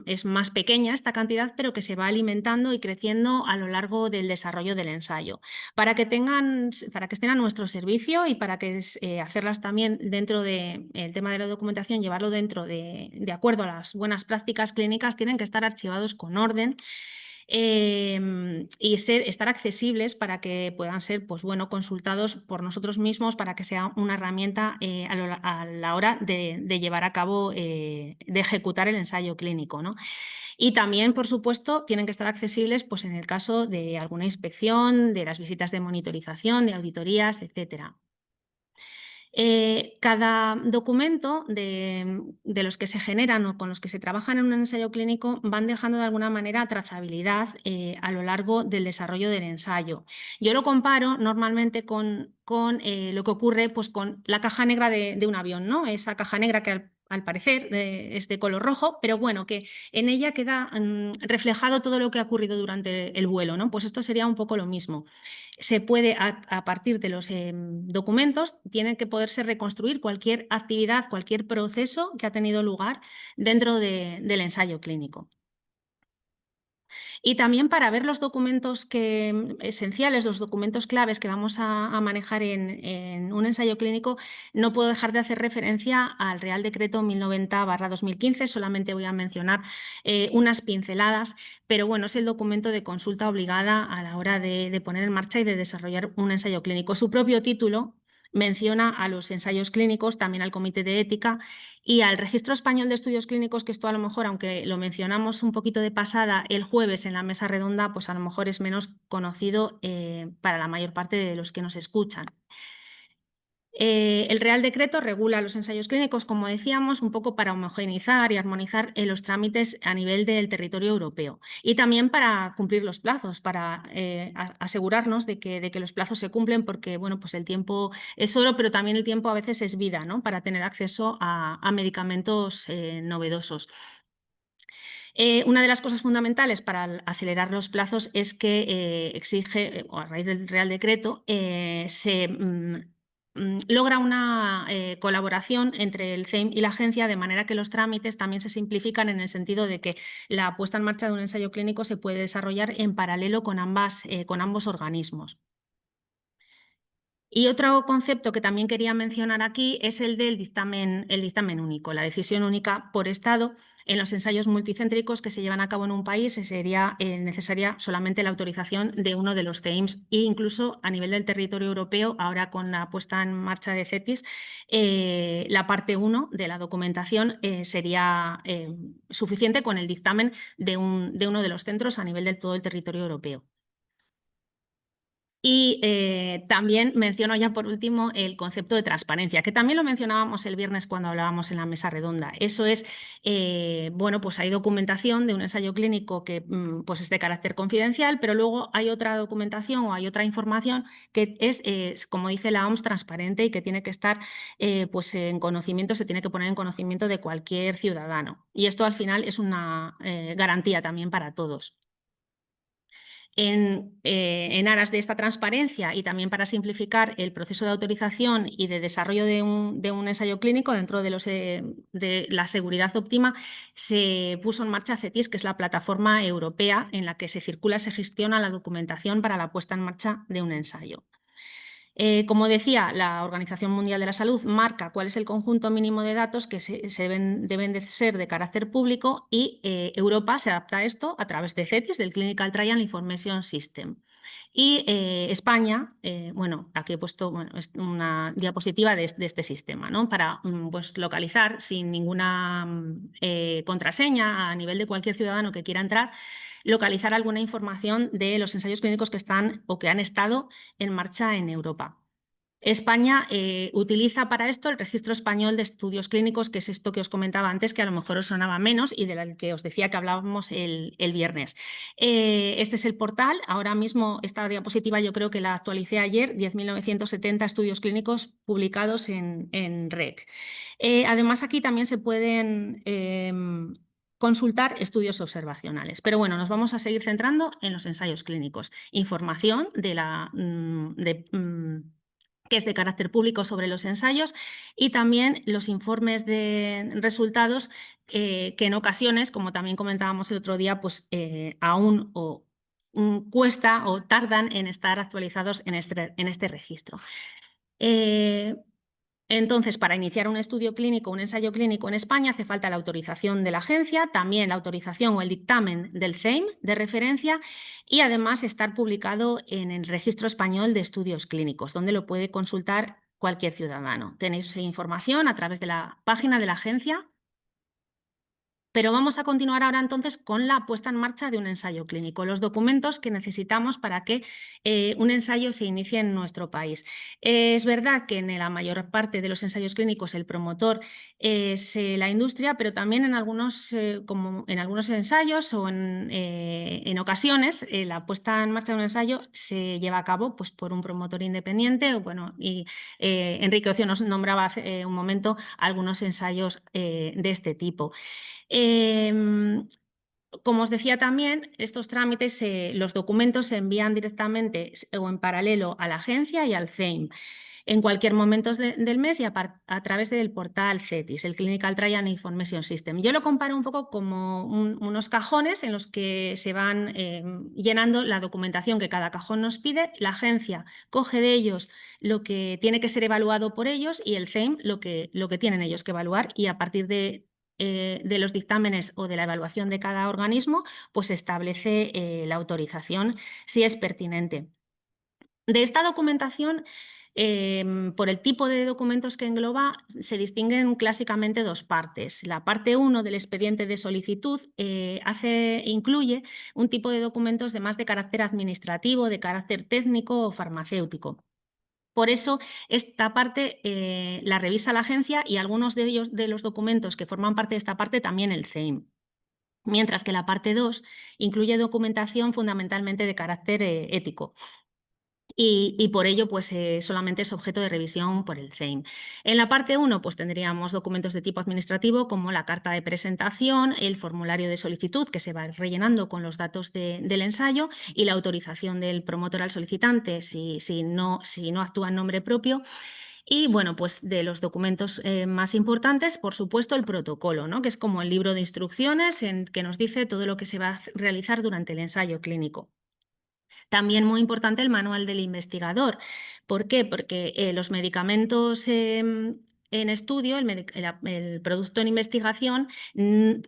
S4: es más pequeña esta cantidad, pero que se va alimentando y creciendo a lo largo del desarrollo del ensayo. Para que estén a nuestro servicio y para que hacerlas también dentro del tema de la documentación, llevarlo dentro de acuerdo a las buenas prácticas clínicas, tienen que estar archivados con orden. Y estar accesibles para que puedan ser pues, bueno, consultados por nosotros mismos para que sea una herramienta a la hora de llevar a cabo, de ejecutar el ensayo clínico, ¿no? Y también, por supuesto, tienen que estar accesibles pues, en el caso de alguna inspección, de las visitas de monitorización, de auditorías, etcétera. Cada documento de los que se generan o con los que se trabajan en un ensayo clínico van dejando de alguna manera trazabilidad a lo largo del desarrollo del ensayo. Yo lo comparo normalmente con lo que ocurre pues, con la caja negra de un avión, ¿no? Esa caja negra que al parecer es de color rojo, pero bueno, que en ella queda reflejado todo lo que ha ocurrido durante el vuelo, ¿no? Pues esto sería un poco lo mismo. Se puede, a partir de los documentos, tiene que poderse reconstruir cualquier actividad, cualquier proceso que ha tenido lugar dentro del ensayo clínico. Y también para ver los documentos esenciales, los documentos claves que vamos a manejar en un ensayo clínico, no puedo dejar de hacer referencia al Real Decreto 1090/2015, solamente voy a mencionar unas pinceladas, pero bueno, es el documento de consulta obligada a la hora de poner en marcha y de desarrollar un ensayo clínico. Su propio título menciona a los ensayos clínicos, también al Comité de Ética y al Registro Español de Estudios Clínicos, que esto a lo mejor, aunque lo mencionamos un poquito de pasada el jueves en la mesa redonda, pues a lo mejor es menos conocido para la mayor parte de los que nos escuchan. El Real Decreto regula los ensayos clínicos, como decíamos, un poco para homogeneizar y armonizar los trámites a nivel del territorio europeo y también para cumplir los plazos, para asegurarnos de que los plazos se cumplen porque bueno, pues el tiempo es oro, pero también el tiempo a veces es vida, ¿no? Para tener acceso a medicamentos novedosos. Una de las cosas fundamentales para acelerar los plazos es que exige, o a raíz del Real Decreto, se logra una colaboración entre el CEIM y la agencia, de manera que los trámites también se simplifican en el sentido de que la puesta en marcha de un ensayo clínico se puede desarrollar en paralelo con ambos organismos. Y otro concepto que también quería mencionar aquí es el del dictamen único, la decisión única por Estado. En los ensayos multicéntricos que se llevan a cabo en un país sería necesaria solamente la autorización de uno de los CEIMs, e incluso a nivel del territorio europeo, ahora con la puesta en marcha de CETIS, la parte 1 de la documentación sería suficiente con el dictamen de uno de los centros a nivel de todo el territorio europeo. Y también menciono ya por último el concepto de transparencia, que también lo mencionábamos el viernes cuando hablábamos en la mesa redonda. Eso es, bueno, pues hay documentación de un ensayo clínico que pues es de carácter confidencial, pero luego hay otra documentación o hay otra información que es, como dice la OMS, transparente y que tiene que estar pues en conocimiento, se tiene que poner en conocimiento de cualquier ciudadano. Y esto al final es una garantía también para todos. En aras de esta transparencia y también para simplificar el proceso de autorización y de desarrollo de un ensayo clínico dentro de la seguridad óptima, se puso en marcha CETIS, que es la plataforma europea en la que se circula y se gestiona la documentación para la puesta en marcha de un ensayo. Como decía, la Organización Mundial de la Salud marca cuál es el conjunto mínimo de datos que deben de ser de carácter público y Europa se adapta a esto a través de CETIS, del Clinical Trial Information System. Y España, bueno, aquí he puesto es una diapositiva de este sistema, ¿no? Para pues, localizar sin ninguna contraseña a nivel de cualquier ciudadano que quiera entrar, localizar alguna información de los ensayos clínicos que están o que han estado en marcha en Europa. España utiliza para esto el Registro Español de Estudios Clínicos, que es esto que os comentaba antes, que a lo mejor os sonaba menos y del que os decía que hablábamos el viernes. Este es el portal. Ahora mismo esta diapositiva yo creo que la actualicé ayer, 10.970 estudios clínicos publicados en REC. Además aquí también se pueden consultar estudios observacionales. Pero bueno, nos vamos a seguir centrando en los ensayos clínicos. Información de que es de carácter público sobre los ensayos y también los informes de resultados que en ocasiones, como también comentábamos el otro día, pues aún cuesta o tardan en estar actualizados en este registro. Entonces, para iniciar un estudio clínico, un ensayo clínico en España, hace falta la autorización de la agencia, también la autorización o el dictamen del CEIM de referencia y además estar publicado en el Registro Español de Estudios Clínicos, donde lo puede consultar cualquier ciudadano. Tenéis información a través de la página de la agencia. Pero vamos a continuar ahora entonces con la puesta en marcha de un ensayo clínico, los documentos que necesitamos para que un ensayo se inicie en nuestro país. Es verdad que en la mayor parte de los ensayos clínicos el promotor es la industria, pero también en algunos, como en algunos ensayos o en ocasiones la puesta en marcha de un ensayo se lleva a cabo pues, por un promotor independiente. Bueno, y Enrique Ocio nos nombraba hace un momento algunos ensayos de este tipo. Como os decía también, estos trámites, los documentos se envían directamente o en paralelo a la agencia y al CEIM en cualquier momento del mes y a través del portal CETIS, el Clinical Trial Information System. Yo lo comparo un poco como unos cajones en los que se van llenando la documentación que cada cajón nos pide. La agencia coge de ellos lo que tiene que ser evaluado por ellos y el CEIM lo que tienen ellos que evaluar, y a partir de los dictámenes o de la evaluación de cada organismo, pues establece la autorización si es pertinente. De esta documentación, por el tipo de documentos que engloba, se distinguen clásicamente dos partes. La parte 1 del expediente de solicitud incluye un tipo de documentos de más de carácter administrativo, de carácter técnico o farmacéutico. Por eso, esta parte la revisa la agencia y algunos de ellos, de los documentos que forman parte de esta parte, también el CEIM. Mientras que la parte 2 incluye documentación fundamentalmente de carácter ético. Y por ello pues, solamente es objeto de revisión por el CEIM. En la parte 1 pues, tendríamos documentos de tipo administrativo como la carta de presentación, el formulario de solicitud que se va rellenando con los datos del ensayo y la autorización del promotor al solicitante si no actúa en nombre propio. Y bueno, pues de los documentos más importantes, por supuesto, el protocolo, ¿no? Que es como el libro de instrucciones que nos dice todo lo que se va a realizar durante el ensayo clínico. También muy importante el manual del investigador. ¿Por qué? Porque los medicamentos en estudio, el producto en investigación,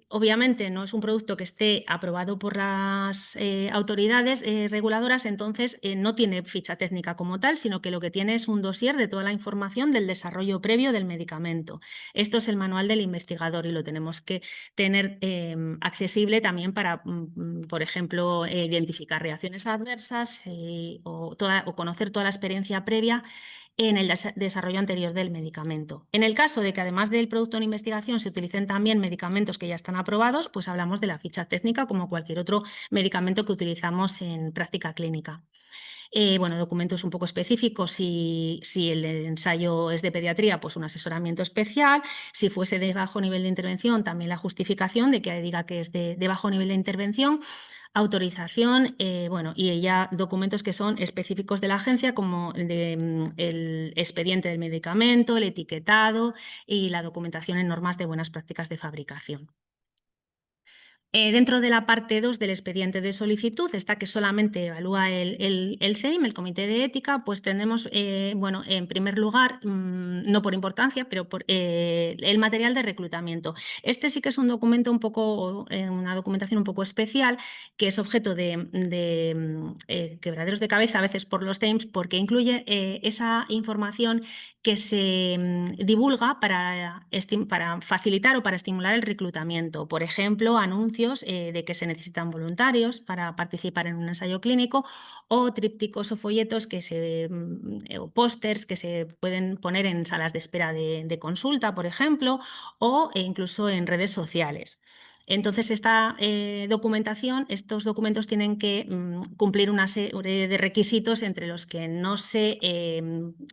S4: obviamente no es un producto que esté aprobado por las autoridades reguladoras, entonces no tiene ficha técnica como tal, sino que lo que tiene es un dossier de toda la información del desarrollo previo del medicamento. Esto es el manual del investigador y lo tenemos que tener accesible también para, por ejemplo, identificar reacciones adversas o conocer toda la experiencia previa en el desarrollo anterior del medicamento. En el caso de que además del producto en investigación se utilicen también medicamentos que ya están aprobados, pues hablamos de la ficha técnica como cualquier otro medicamento que utilizamos en práctica clínica. Bueno, documentos un poco específicos, si el ensayo es de pediatría, pues un asesoramiento especial, si fuese de bajo nivel de intervención, también la justificación de que diga que es de bajo nivel de intervención, autorización, bueno, y ya documentos que son específicos de la agencia, como el expediente del medicamento, el etiquetado y la documentación en normas de buenas prácticas de fabricación. Dentro de la parte 2 del expediente de solicitud está que solamente evalúa el CEIM, el Comité de Ética, pues tenemos, bueno, en primer lugar, no por importancia, pero por el material de reclutamiento. Este sí que es un documento un poco, una documentación un poco especial, que es objeto de quebraderos de cabeza a veces por los CEIMs, porque incluye esa información que se divulga para facilitar o para estimular el reclutamiento. Por ejemplo, anuncios de que se necesitan voluntarios para participar en un ensayo clínico o trípticos o folletos o pósters que se pueden poner en salas de espera de consulta, por ejemplo, o incluso en redes sociales. Entonces, esta documentación, estos documentos tienen que cumplir una serie de requisitos entre los que no se,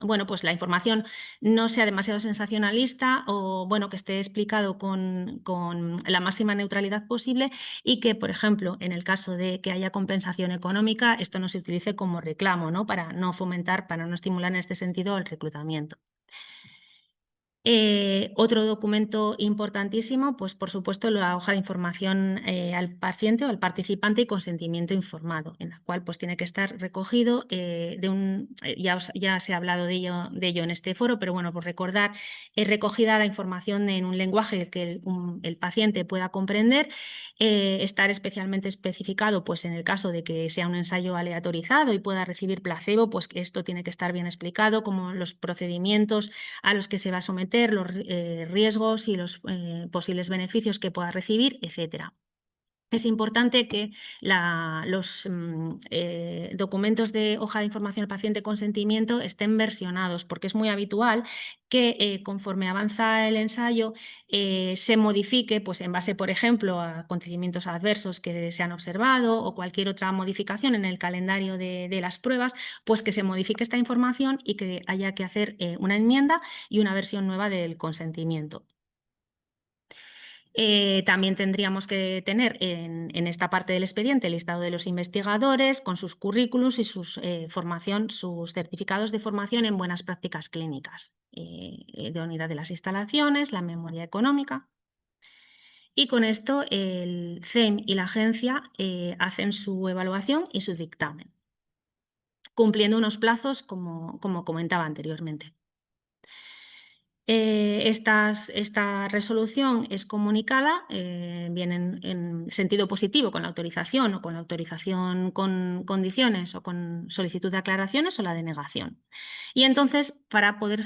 S4: bueno, pues la información no sea demasiado sensacionalista o, bueno, que esté explicado con la máxima neutralidad posible y que, por ejemplo, en el caso de que haya compensación económica, esto no se utilice como reclamo, ¿no? Para no fomentar, para no estimular en este sentido el reclutamiento. Otro documento importantísimo, pues por supuesto la hoja de información al paciente o al participante y consentimiento informado, en la cual pues tiene que estar recogido ya se ha hablado de ello en este foro, pero bueno, por recordar, es recogida la información en un lenguaje que el paciente pueda comprender, estar especialmente especificado pues en el caso de que sea un ensayo aleatorizado y pueda recibir placebo, pues que esto tiene que estar bien explicado, como los procedimientos a los que se va a someter, los riesgos y los posibles beneficios que pueda recibir, etcétera. Es importante que los documentos de hoja de información al paciente consentimiento estén versionados, porque es muy habitual que conforme avanza el ensayo se modifique pues, en base, por ejemplo, a acontecimientos adversos que se han observado o cualquier otra modificación en el calendario de las pruebas, pues que se modifique esta información y que haya que hacer una enmienda y una versión nueva del consentimiento. También tendríamos que tener en esta parte del expediente el listado de los investigadores con sus currículos y sus certificados de formación en buenas prácticas clínicas, de unidad de las instalaciones, la memoria económica. Y con esto el CEIM y la agencia hacen su evaluación y su dictamen, cumpliendo unos plazos como comentaba anteriormente. Esta resolución es comunicada bien en sentido positivo con la autorización o con la autorización con condiciones o con solicitud de aclaraciones o la denegación. Y entonces, para poder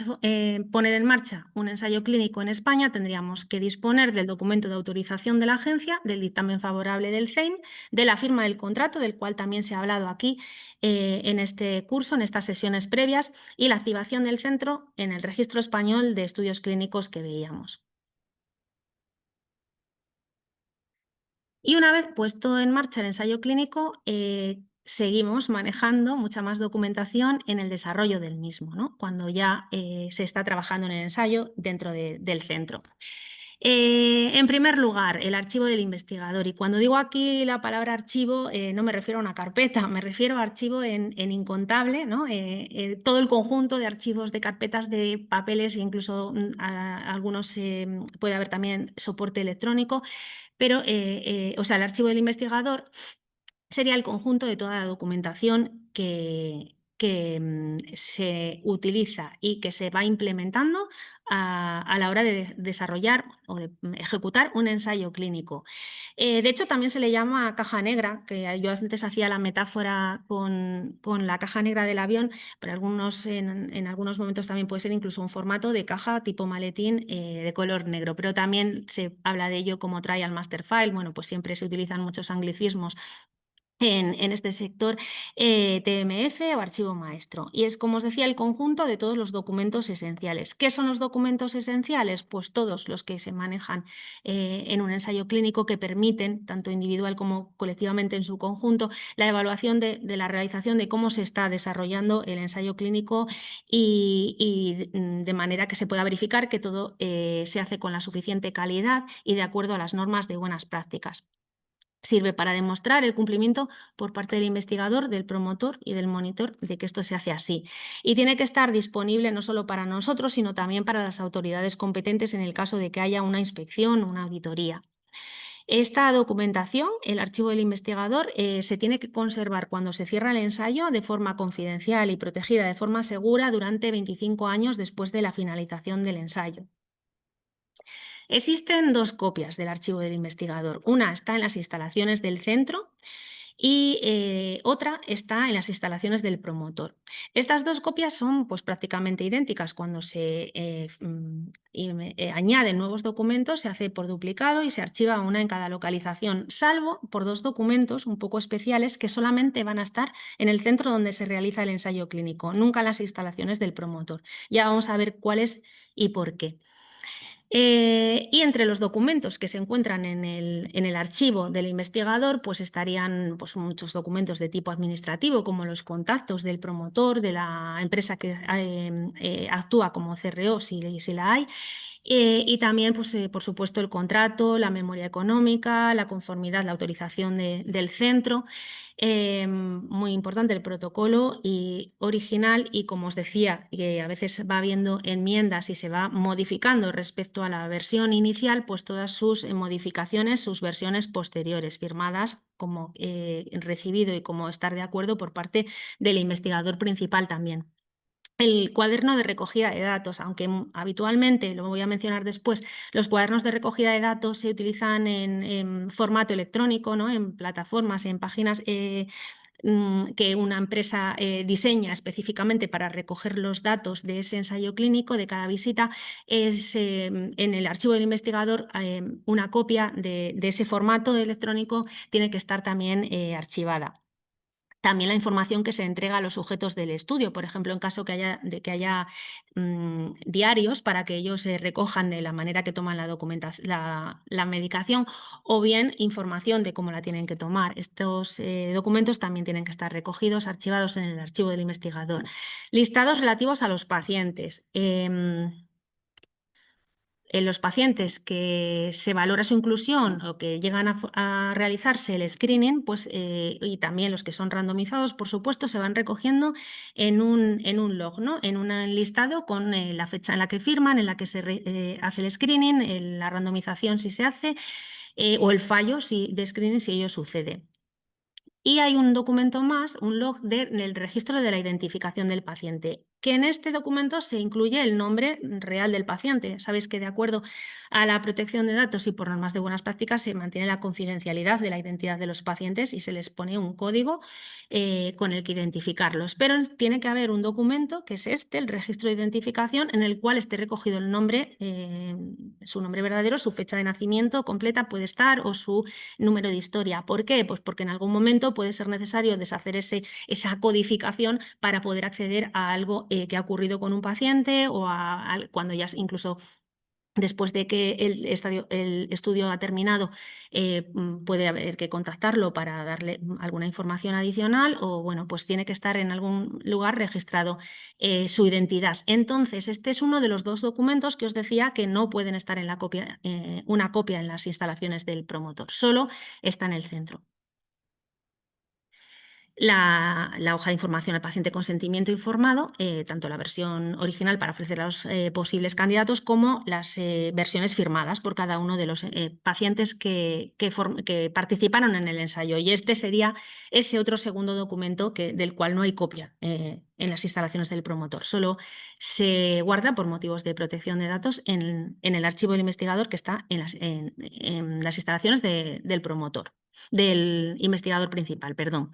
S4: poner en marcha un ensayo clínico en España, tendríamos que disponer del documento de autorización de la agencia, del dictamen favorable del CEIM, de la firma del contrato, del cual también se ha hablado aquí en este curso, en estas sesiones previas, y la activación del centro en el Registro Español de Estudios Clínicos que veíamos. Y una vez puesto en marcha el ensayo clínico, seguimos manejando mucha más documentación en el desarrollo del mismo, ¿no? Cuando ya se está trabajando en el ensayo dentro del centro. En primer lugar, el archivo del investigador. Y cuando digo aquí la palabra archivo, no me refiero a una carpeta, me refiero a archivo en incontable, ¿no? Todo el conjunto de archivos, de carpetas, de papeles, e incluso algunos puede haber también soporte electrónico, pero, o sea, el archivo del investigador sería el conjunto de toda la documentación que se utiliza y que se va implementando a la hora de desarrollar o de ejecutar un ensayo clínico. De hecho, también se le llama caja negra, que yo antes hacía la metáfora con la caja negra del avión, pero en algunos momentos también puede ser incluso un formato de caja tipo maletín de color negro, pero también se habla de ello como trial master file. Bueno, pues siempre se utilizan muchos anglicismos en este sector, TMF o archivo maestro. Y es, como os decía, el conjunto de todos los documentos esenciales. ¿Qué son los documentos esenciales? Pues todos los que se manejan en un ensayo clínico, que permiten, tanto individual como colectivamente en su conjunto, la evaluación de la realización de cómo se está desarrollando el ensayo clínico y de manera que se pueda verificar que todo se hace con la suficiente calidad y de acuerdo a las normas de buenas prácticas. Sirve para demostrar el cumplimiento por parte del investigador, del promotor y del monitor de que esto se hace así. Y tiene que estar disponible no solo para nosotros, sino también para las autoridades competentes en el caso de que haya una inspección o una auditoría. Esta documentación, el archivo del investigador, se tiene que conservar cuando se cierra el ensayo de forma confidencial y protegida de forma segura durante 25 años después de la finalización del ensayo. Existen dos copias del archivo del investigador. Una está en las instalaciones del centro y otra está en las instalaciones del promotor. Estas dos copias son pues, prácticamente idénticas. Cuando se añaden nuevos documentos, se hace por duplicado y se archiva una en cada localización, salvo por dos documentos un poco especiales que solamente van a estar en el centro donde se realiza el ensayo clínico, nunca en las instalaciones del promotor. Ya vamos a ver cuáles y por qué. Y entre los documentos que se encuentran en el archivo del investigador, pues estarían pues, muchos documentos de tipo administrativo, como los contactos del promotor, de la empresa que actúa como CRO, si la hay, y también, pues, por supuesto, el contrato, la memoria económica, la conformidad, la autorización del centro. Muy importante el protocolo original y, como os decía, que a veces va habiendo enmiendas y se va modificando respecto a la versión inicial, pues todas sus modificaciones, sus versiones posteriores, firmadas como recibido y como estar de acuerdo por parte del investigador principal también. El cuaderno de recogida de datos, aunque habitualmente, lo voy a mencionar después, los cuadernos de recogida de datos se utilizan en formato electrónico, ¿no? En plataformas, en páginas que una empresa diseña específicamente para recoger los datos de ese ensayo clínico, de cada visita, es en el archivo del investigador una copia de ese formato electrónico tiene que estar también archivada. También la información que se entrega a los sujetos del estudio, por ejemplo, en caso de que haya diarios para que ellos recojan de la manera que toman la medicación, o bien información de cómo la tienen que tomar. Estos documentos también tienen que estar recogidos, archivados en el archivo del investigador. Listados relativos a los pacientes. En los pacientes que se valora su inclusión o que llegan a realizarse el screening, pues, y también los que son randomizados, por supuesto, se van recogiendo en un log, ¿no? En un listado con la fecha en la que firman, en la que se hace el screening, la randomización si se hace, o el fallo de screening si ello sucede. Y hay un documento más, un log del registro de la identificación del paciente, que en este documento se incluye el nombre real del paciente. Sabéis que de acuerdo a la protección de datos y por normas de buenas prácticas se mantiene la confidencialidad de la identidad de los pacientes y se les pone un código con el que identificarlos. Pero tiene que haber un documento, que es este, el registro de identificación, en el cual esté recogido el nombre, su nombre verdadero, su fecha de nacimiento completa puede estar o su número de historia. ¿Por qué? Pues porque en algún momento puede ser necesario deshacer esa codificación para poder acceder a algo que ha ocurrido con un paciente o cuando ya incluso Después de que el estudio ha terminado, puede haber que contactarlo para darle alguna información adicional o, bueno, pues tiene que estar en algún lugar registrado su identidad. Entonces, este es uno de los 2 documentos que os decía que no pueden estar en una copia en las instalaciones del promotor, solo está en el centro. La hoja de información al paciente consentimiento informado, tanto la versión original para ofrecer a los posibles candidatos como las versiones firmadas por cada uno de los pacientes que participaron en el ensayo. Y este sería ese otro segundo documento del cual no hay copia en las instalaciones del promotor. Solo se guarda por motivos de protección de datos en el archivo del investigador que está en las instalaciones del promotor, del investigador principal, perdón.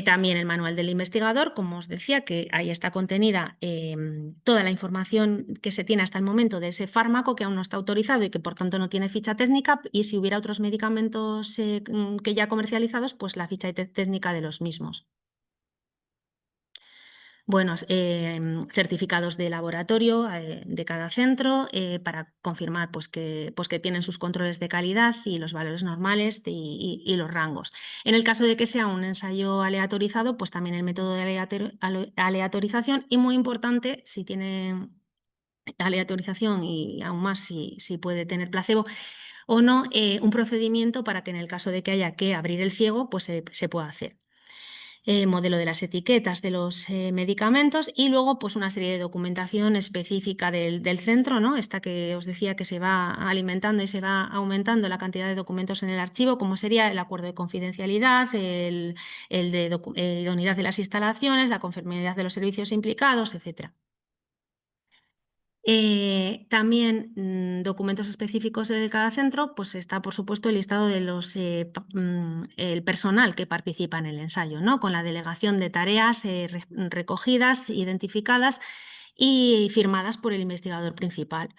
S4: También el manual del investigador, como os decía, que ahí está contenida toda la información que se tiene hasta el momento de ese fármaco que aún no está autorizado y que por tanto no tiene ficha técnica, y si hubiera otros medicamentos que ya comercializados, pues la ficha técnica de los mismos. Buenos certificados de laboratorio de cada centro para confirmar pues que tienen sus controles de calidad y los valores normales y los rangos. En el caso de que sea un ensayo aleatorizado, pues también el método de aleatorización, y muy importante, si tiene aleatorización y aún más si puede tener placebo o no, un procedimiento para que en el caso de que haya que abrir el ciego, pues se pueda hacer. Modelo de las etiquetas de los medicamentos y luego pues una serie de documentación específica del centro, ¿no? Esta que os decía que se va alimentando y se va aumentando la cantidad de documentos en el archivo, como sería el acuerdo de confidencialidad, el de idoneidad de las instalaciones, la conformidad de los servicios implicados, etc. También documentos específicos de cada centro, pues está por supuesto el listado de el personal que participa en el ensayo, ¿no? Con la delegación de tareas recogidas, identificadas y firmadas por el investigador principal,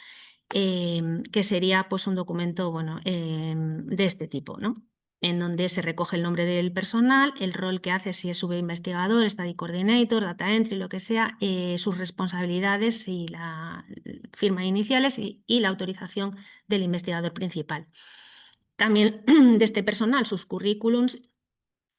S4: que sería pues un documento de este tipo, ¿no? En donde se recoge el nombre del personal, el rol que hace, si es subinvestigador, study coordinator, data entry, lo que sea, sus responsabilidades y la firma iniciales y la autorización del investigador principal. También de este personal, sus currículums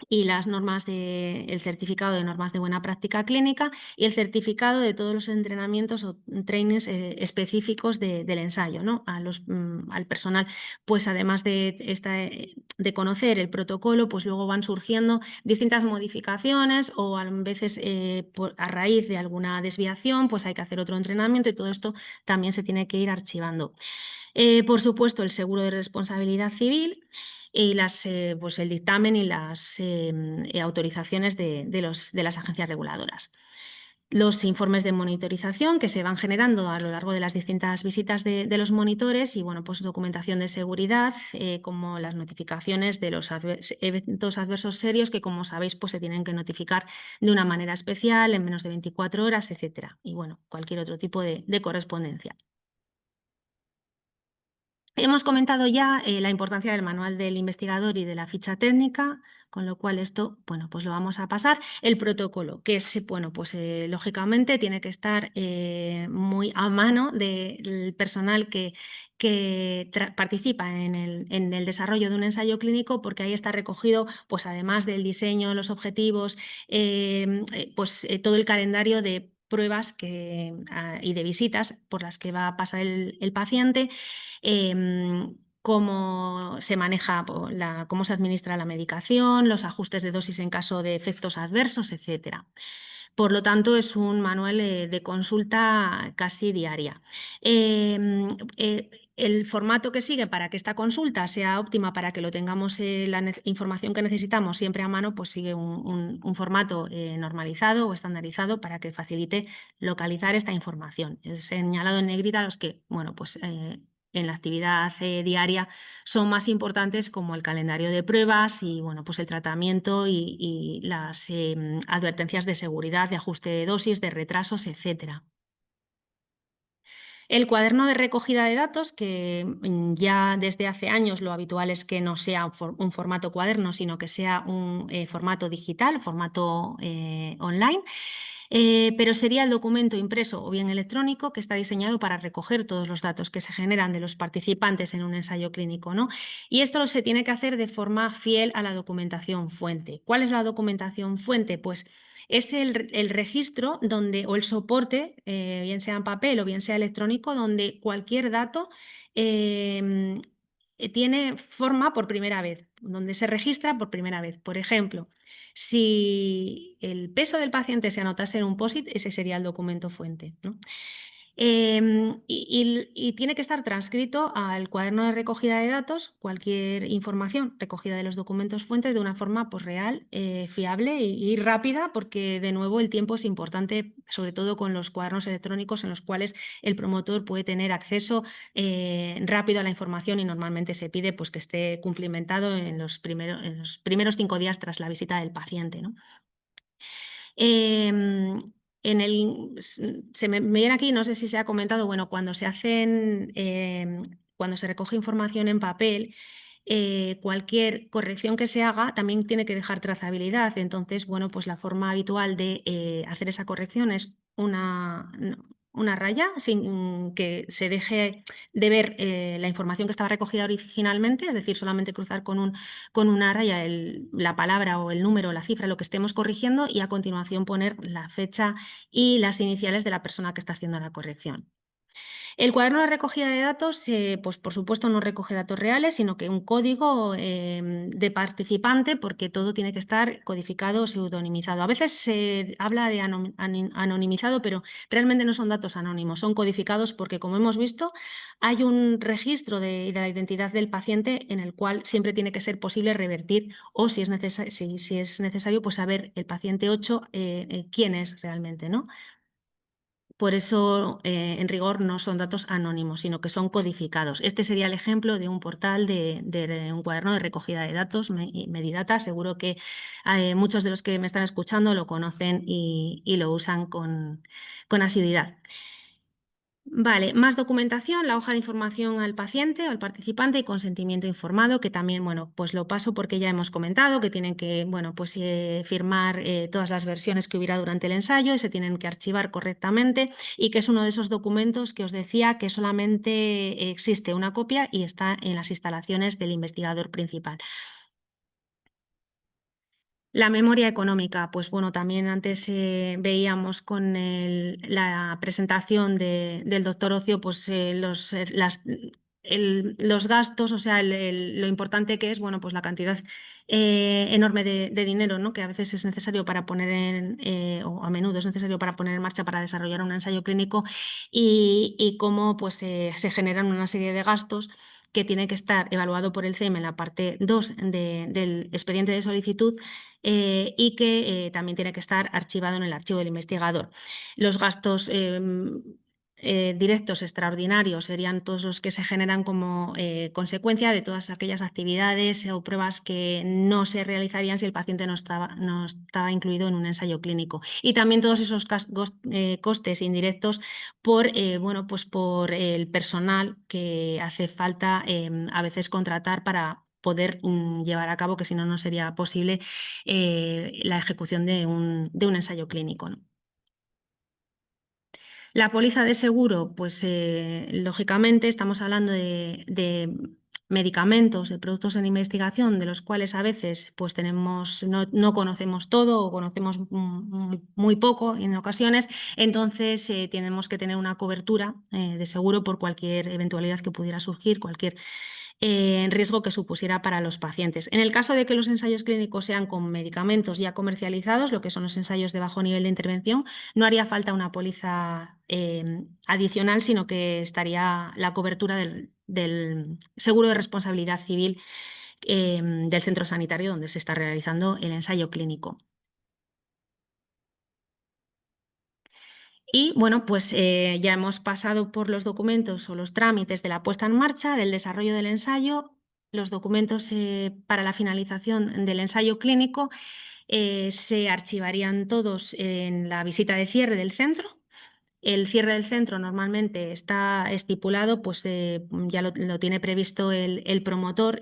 S4: y las normas el certificado de normas de buena práctica clínica y el certificado de todos los entrenamientos o trainings específicos del ensayo, ¿no? Al personal, pues además de conocer el protocolo, pues luego van surgiendo distintas modificaciones o a veces a raíz de alguna desviación, pues hay que hacer otro entrenamiento y todo esto también se tiene que ir archivando. Por supuesto, el seguro de responsabilidad civil y pues el dictamen y las autorizaciones de las agencias reguladoras. Los informes de monitorización que se van generando a lo largo de las distintas visitas de los monitores y pues documentación de seguridad, como las notificaciones de los eventos adversos serios que, como sabéis, pues se tienen que notificar de una manera especial en menos de 24 horas, etc. Y cualquier otro tipo de correspondencia. Hemos comentado ya la importancia del manual del investigador y de la ficha técnica, con lo cual esto, pues lo vamos a pasar. El protocolo, que es, lógicamente tiene que estar muy a mano del personal que participa en el desarrollo de un ensayo clínico, porque ahí está recogido, pues además del diseño, los objetivos, todo el calendario de pruebas y de visitas por las que va a pasar el paciente, cómo se maneja, cómo se administra la medicación, los ajustes de dosis en caso de efectos adversos, etc. Por lo tanto, es un manual de consulta casi diaria. El formato que sigue para que esta consulta sea óptima, para que lo tengamos la información que necesitamos siempre a mano, pues sigue un formato normalizado o estandarizado para que facilite localizar esta información. He señalado en negrita los que, en la actividad diaria son más importantes, como el calendario de pruebas y pues el tratamiento y las advertencias de seguridad, de ajuste de dosis, de retrasos, etc. El cuaderno de recogida de datos, que ya desde hace años lo habitual es que no sea un formato cuaderno, sino que sea un formato digital, formato online. pero sería el documento impreso o bien electrónico que está diseñado para recoger todos los datos que se generan de los participantes en un ensayo clínico, ¿no? Y esto se tiene que hacer de forma fiel a la documentación fuente. ¿Cuál es la documentación fuente? Pues es el registro donde, o el soporte, bien sea en papel o bien sea electrónico, donde cualquier dato tiene forma por primera vez, donde se registra por primera vez. Por ejemplo, si el peso del paciente se anotase en un POSIT, ese sería el documento fuente, ¿no? Y tiene que estar transcrito al cuaderno de recogida de datos cualquier información recogida de los documentos fuentes de una forma pues, real, fiable y rápida, porque de nuevo el tiempo es importante, sobre todo con los cuadernos electrónicos en los cuales el promotor puede tener acceso rápido a la información y normalmente se pide pues, que esté cumplimentado en los primeros 5 días tras la visita del paciente, ¿no? Se me viene aquí, no sé si se ha comentado, bueno, cuando se recoge información en papel, cualquier corrección que se haga también tiene que dejar trazabilidad. Entonces, bueno, pues la forma habitual de hacer esa corrección es una raya sin que se deje de ver la información que estaba recogida originalmente, es decir, solamente cruzar con una raya la palabra o el número o la cifra, lo que estemos corrigiendo, y a continuación poner la fecha y las iniciales de la persona que está haciendo la corrección. El cuaderno de recogida de datos, pues por supuesto no recoge datos reales, sino que un código de participante, porque todo tiene que estar codificado o pseudonimizado. A veces se habla de anonimizado, pero realmente no son datos anónimos, son codificados porque, como hemos visto, hay un registro de la identidad del paciente en el cual siempre tiene que ser posible revertir o, si es necesario, pues saber el paciente 8 quién es realmente, ¿no? Por eso, en rigor, no son datos anónimos, sino que son codificados. Este sería el ejemplo de un portal de un cuaderno de recogida de datos, Medidata. Seguro que muchos de los que me están escuchando lo conocen y lo usan con asiduidad. Vale, más documentación, la hoja de información al paciente o al participante y consentimiento informado, que también, bueno, pues lo paso porque ya hemos comentado que tienen que, bueno, pues firmar todas las versiones que hubiera durante el ensayo y se tienen que archivar correctamente, y que es uno de esos documentos que os decía que solamente existe una copia y está en las instalaciones del investigador principal. La memoria económica, pues bueno, también antes veíamos con la presentación del doctor Ocio, pues los gastos, o sea, lo importante que es, bueno, pues la cantidad enorme de dinero, ¿no? Que a veces es necesario para poner o a menudo es necesario para poner en marcha para desarrollar un ensayo clínico, y cómo pues se generan una serie de gastos que tiene que estar evaluado por el CEM en la parte 2 del expediente de solicitud, y que también tiene que estar archivado en el archivo del investigador. Los gastos directos extraordinarios serían todos los que se generan como consecuencia de todas aquellas actividades o pruebas que no se realizarían si el paciente no estaba incluido en un ensayo clínico. Y también todos esos costes indirectos por, bueno, pues por el personal que hace falta a veces contratar para poder llevar a cabo, que si no, no sería posible la ejecución de un ensayo clínico, ¿no? La póliza de seguro, pues lógicamente estamos hablando de medicamentos, de productos en investigación, de los cuales a veces pues no conocemos todo o conocemos muy poco en ocasiones. Entonces tenemos que tener una cobertura de seguro por cualquier eventualidad que pudiera surgir, cualquier riesgo que supusiera para los pacientes. En el caso de que los ensayos clínicos sean con medicamentos ya comercializados, lo que son los ensayos de bajo nivel de intervención, no haría falta una póliza adicional, sino que estaría la cobertura del seguro de responsabilidad civil del centro sanitario donde se está realizando el ensayo clínico. Y bueno, pues ya hemos pasado por los documentos o los trámites de la puesta en marcha, del desarrollo del ensayo, los documentos para la finalización del ensayo clínico se archivarían todos en la visita de cierre del centro. El cierre del centro normalmente está estipulado, pues ya lo tiene previsto el promotor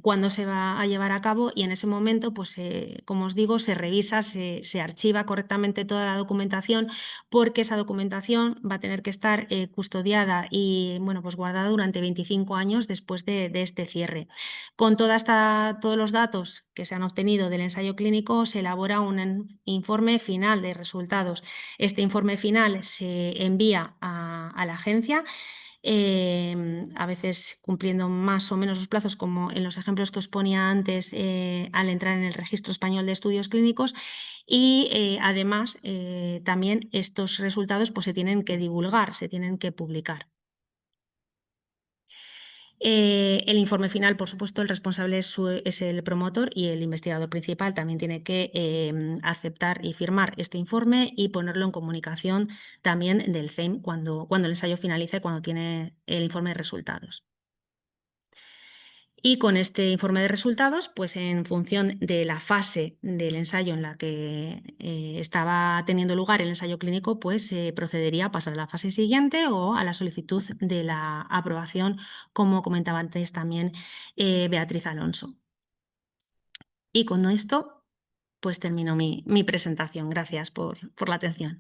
S4: cuándo se va a llevar a cabo, y en ese momento, pues como os digo, se revisa, se archiva correctamente toda la documentación, porque esa documentación va a tener que estar custodiada y bueno, pues guardada durante 25 años después de este cierre. Con todos los datos que se han obtenido del ensayo clínico, se elabora un informe final de resultados. Este informe final se envía a la agencia, a veces cumpliendo más o menos los plazos, como en los ejemplos que os ponía antes, al entrar en el Registro Español de Estudios Clínicos, y además también estos resultados pues, se tienen que divulgar, se tienen que publicar. El informe final, por supuesto, el responsable es el promotor, y el investigador principal también tiene que aceptar y firmar este informe y ponerlo en comunicación también del CEIM cuando el ensayo finalice, cuando tiene el informe de resultados. Y con este informe de resultados, pues en función de la fase del ensayo en la que estaba teniendo lugar el ensayo clínico, pues se procedería a pasar a la fase siguiente o a la solicitud de la aprobación, como comentaba antes también Beatriz Alonso. Y con esto, pues termino mi presentación. Gracias por la atención.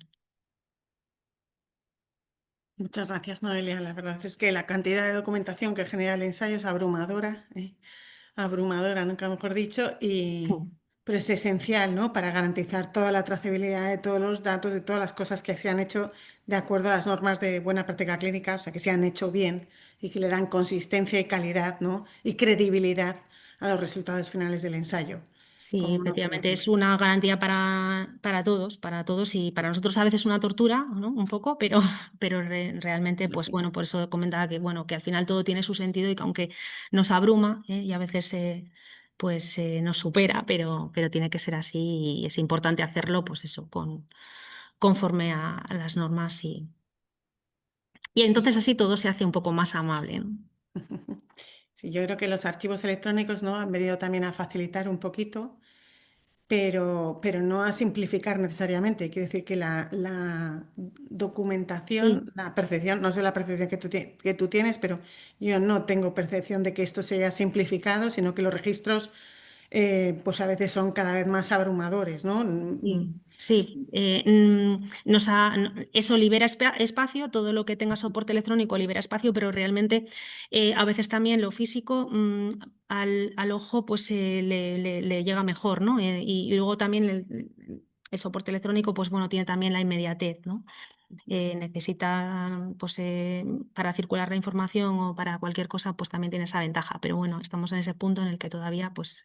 S1: Muchas gracias, Noelia. La verdad es que la cantidad de documentación que genera el ensayo es abrumadora, abrumadora, nunca mejor dicho, pero es esencial, ¿no? Para garantizar toda la trazabilidad de todos los datos, de todas las cosas que se han hecho de acuerdo a las normas de buena práctica clínica, o sea, que se han hecho bien y que le dan consistencia y calidad, ¿no? Y credibilidad a los resultados finales del ensayo.
S4: Sí,
S1: Como no puede
S4: efectivamente,
S1: ser.
S4: es una garantía para todos, y para nosotros a veces una tortura, ¿no? Un poco, pero realmente, pues
S1: Sí.
S4: bueno, por eso comentaba que, bueno, que al final todo tiene su sentido, y que aunque nos abruma y a veces pues nos supera, pero tiene que ser así, y es importante hacerlo, pues eso, conforme a las normas, y entonces así todo se hace un poco más amable, ¿no?
S1: Sí, yo creo que los archivos electrónicos, ¿no? Han venido también a facilitar un poquito, pero no a simplificar necesariamente. Quiere decir que la documentación,
S4: Sí.
S1: la percepción, no sé la percepción que tú tienes, pero yo no tengo percepción de que esto se haya simplificado, sino que los registros pues a veces son cada vez más abrumadores, ¿no?
S4: Sí, eso libera espacio, todo lo que tenga soporte electrónico libera espacio, pero realmente a veces también lo físico al ojo pues le llega mejor, ¿no? Y luego también el soporte electrónico, pues bueno, tiene también la inmediatez, ¿no? Necesita, pues para circular la información o para cualquier cosa, pues también tiene esa ventaja, pero bueno, estamos en ese punto en el que todavía pues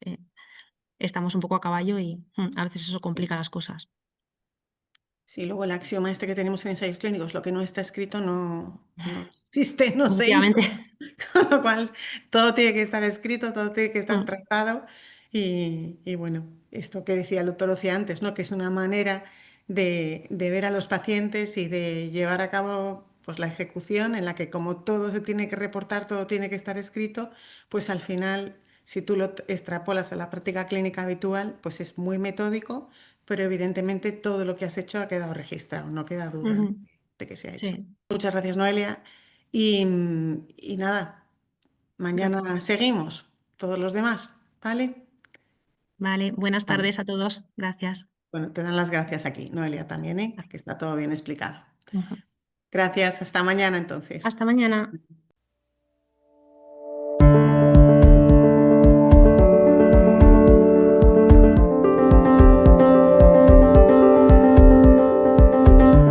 S4: estamos un poco a caballo, y a veces eso complica las cosas.
S1: Sí, luego el axioma este que tenemos en ensayos clínicos, lo que no está escrito no existe, no se hizo.
S4: Efectivamente.
S1: Con lo cual, todo tiene que estar escrito, todo tiene que estar
S4: Mm,
S1: trazado. Y bueno, esto que decía el doctor Ocia antes, ¿no? Que es una manera de ver a los pacientes y de llevar a cabo pues, la ejecución en la que como todo se tiene que reportar, todo tiene que estar escrito, pues al final, si tú lo extrapolas a la práctica clínica habitual, pues es muy metódico, pero evidentemente todo lo que has hecho ha quedado registrado, no queda duda
S4: ujú,
S1: de que se ha hecho.
S4: sí.
S1: Muchas gracias, Noelia. Y nada. Mañana seguimos, todos los demás, ¿vale?
S4: Vale, buenas
S1: Vale.
S4: tardes a todos. Gracias.
S1: Bueno, te dan las gracias aquí, Noelia también, ¿eh? Que está todo bien explicado.
S4: Ujú.
S1: Gracias, hasta mañana entonces.
S4: Hasta mañana.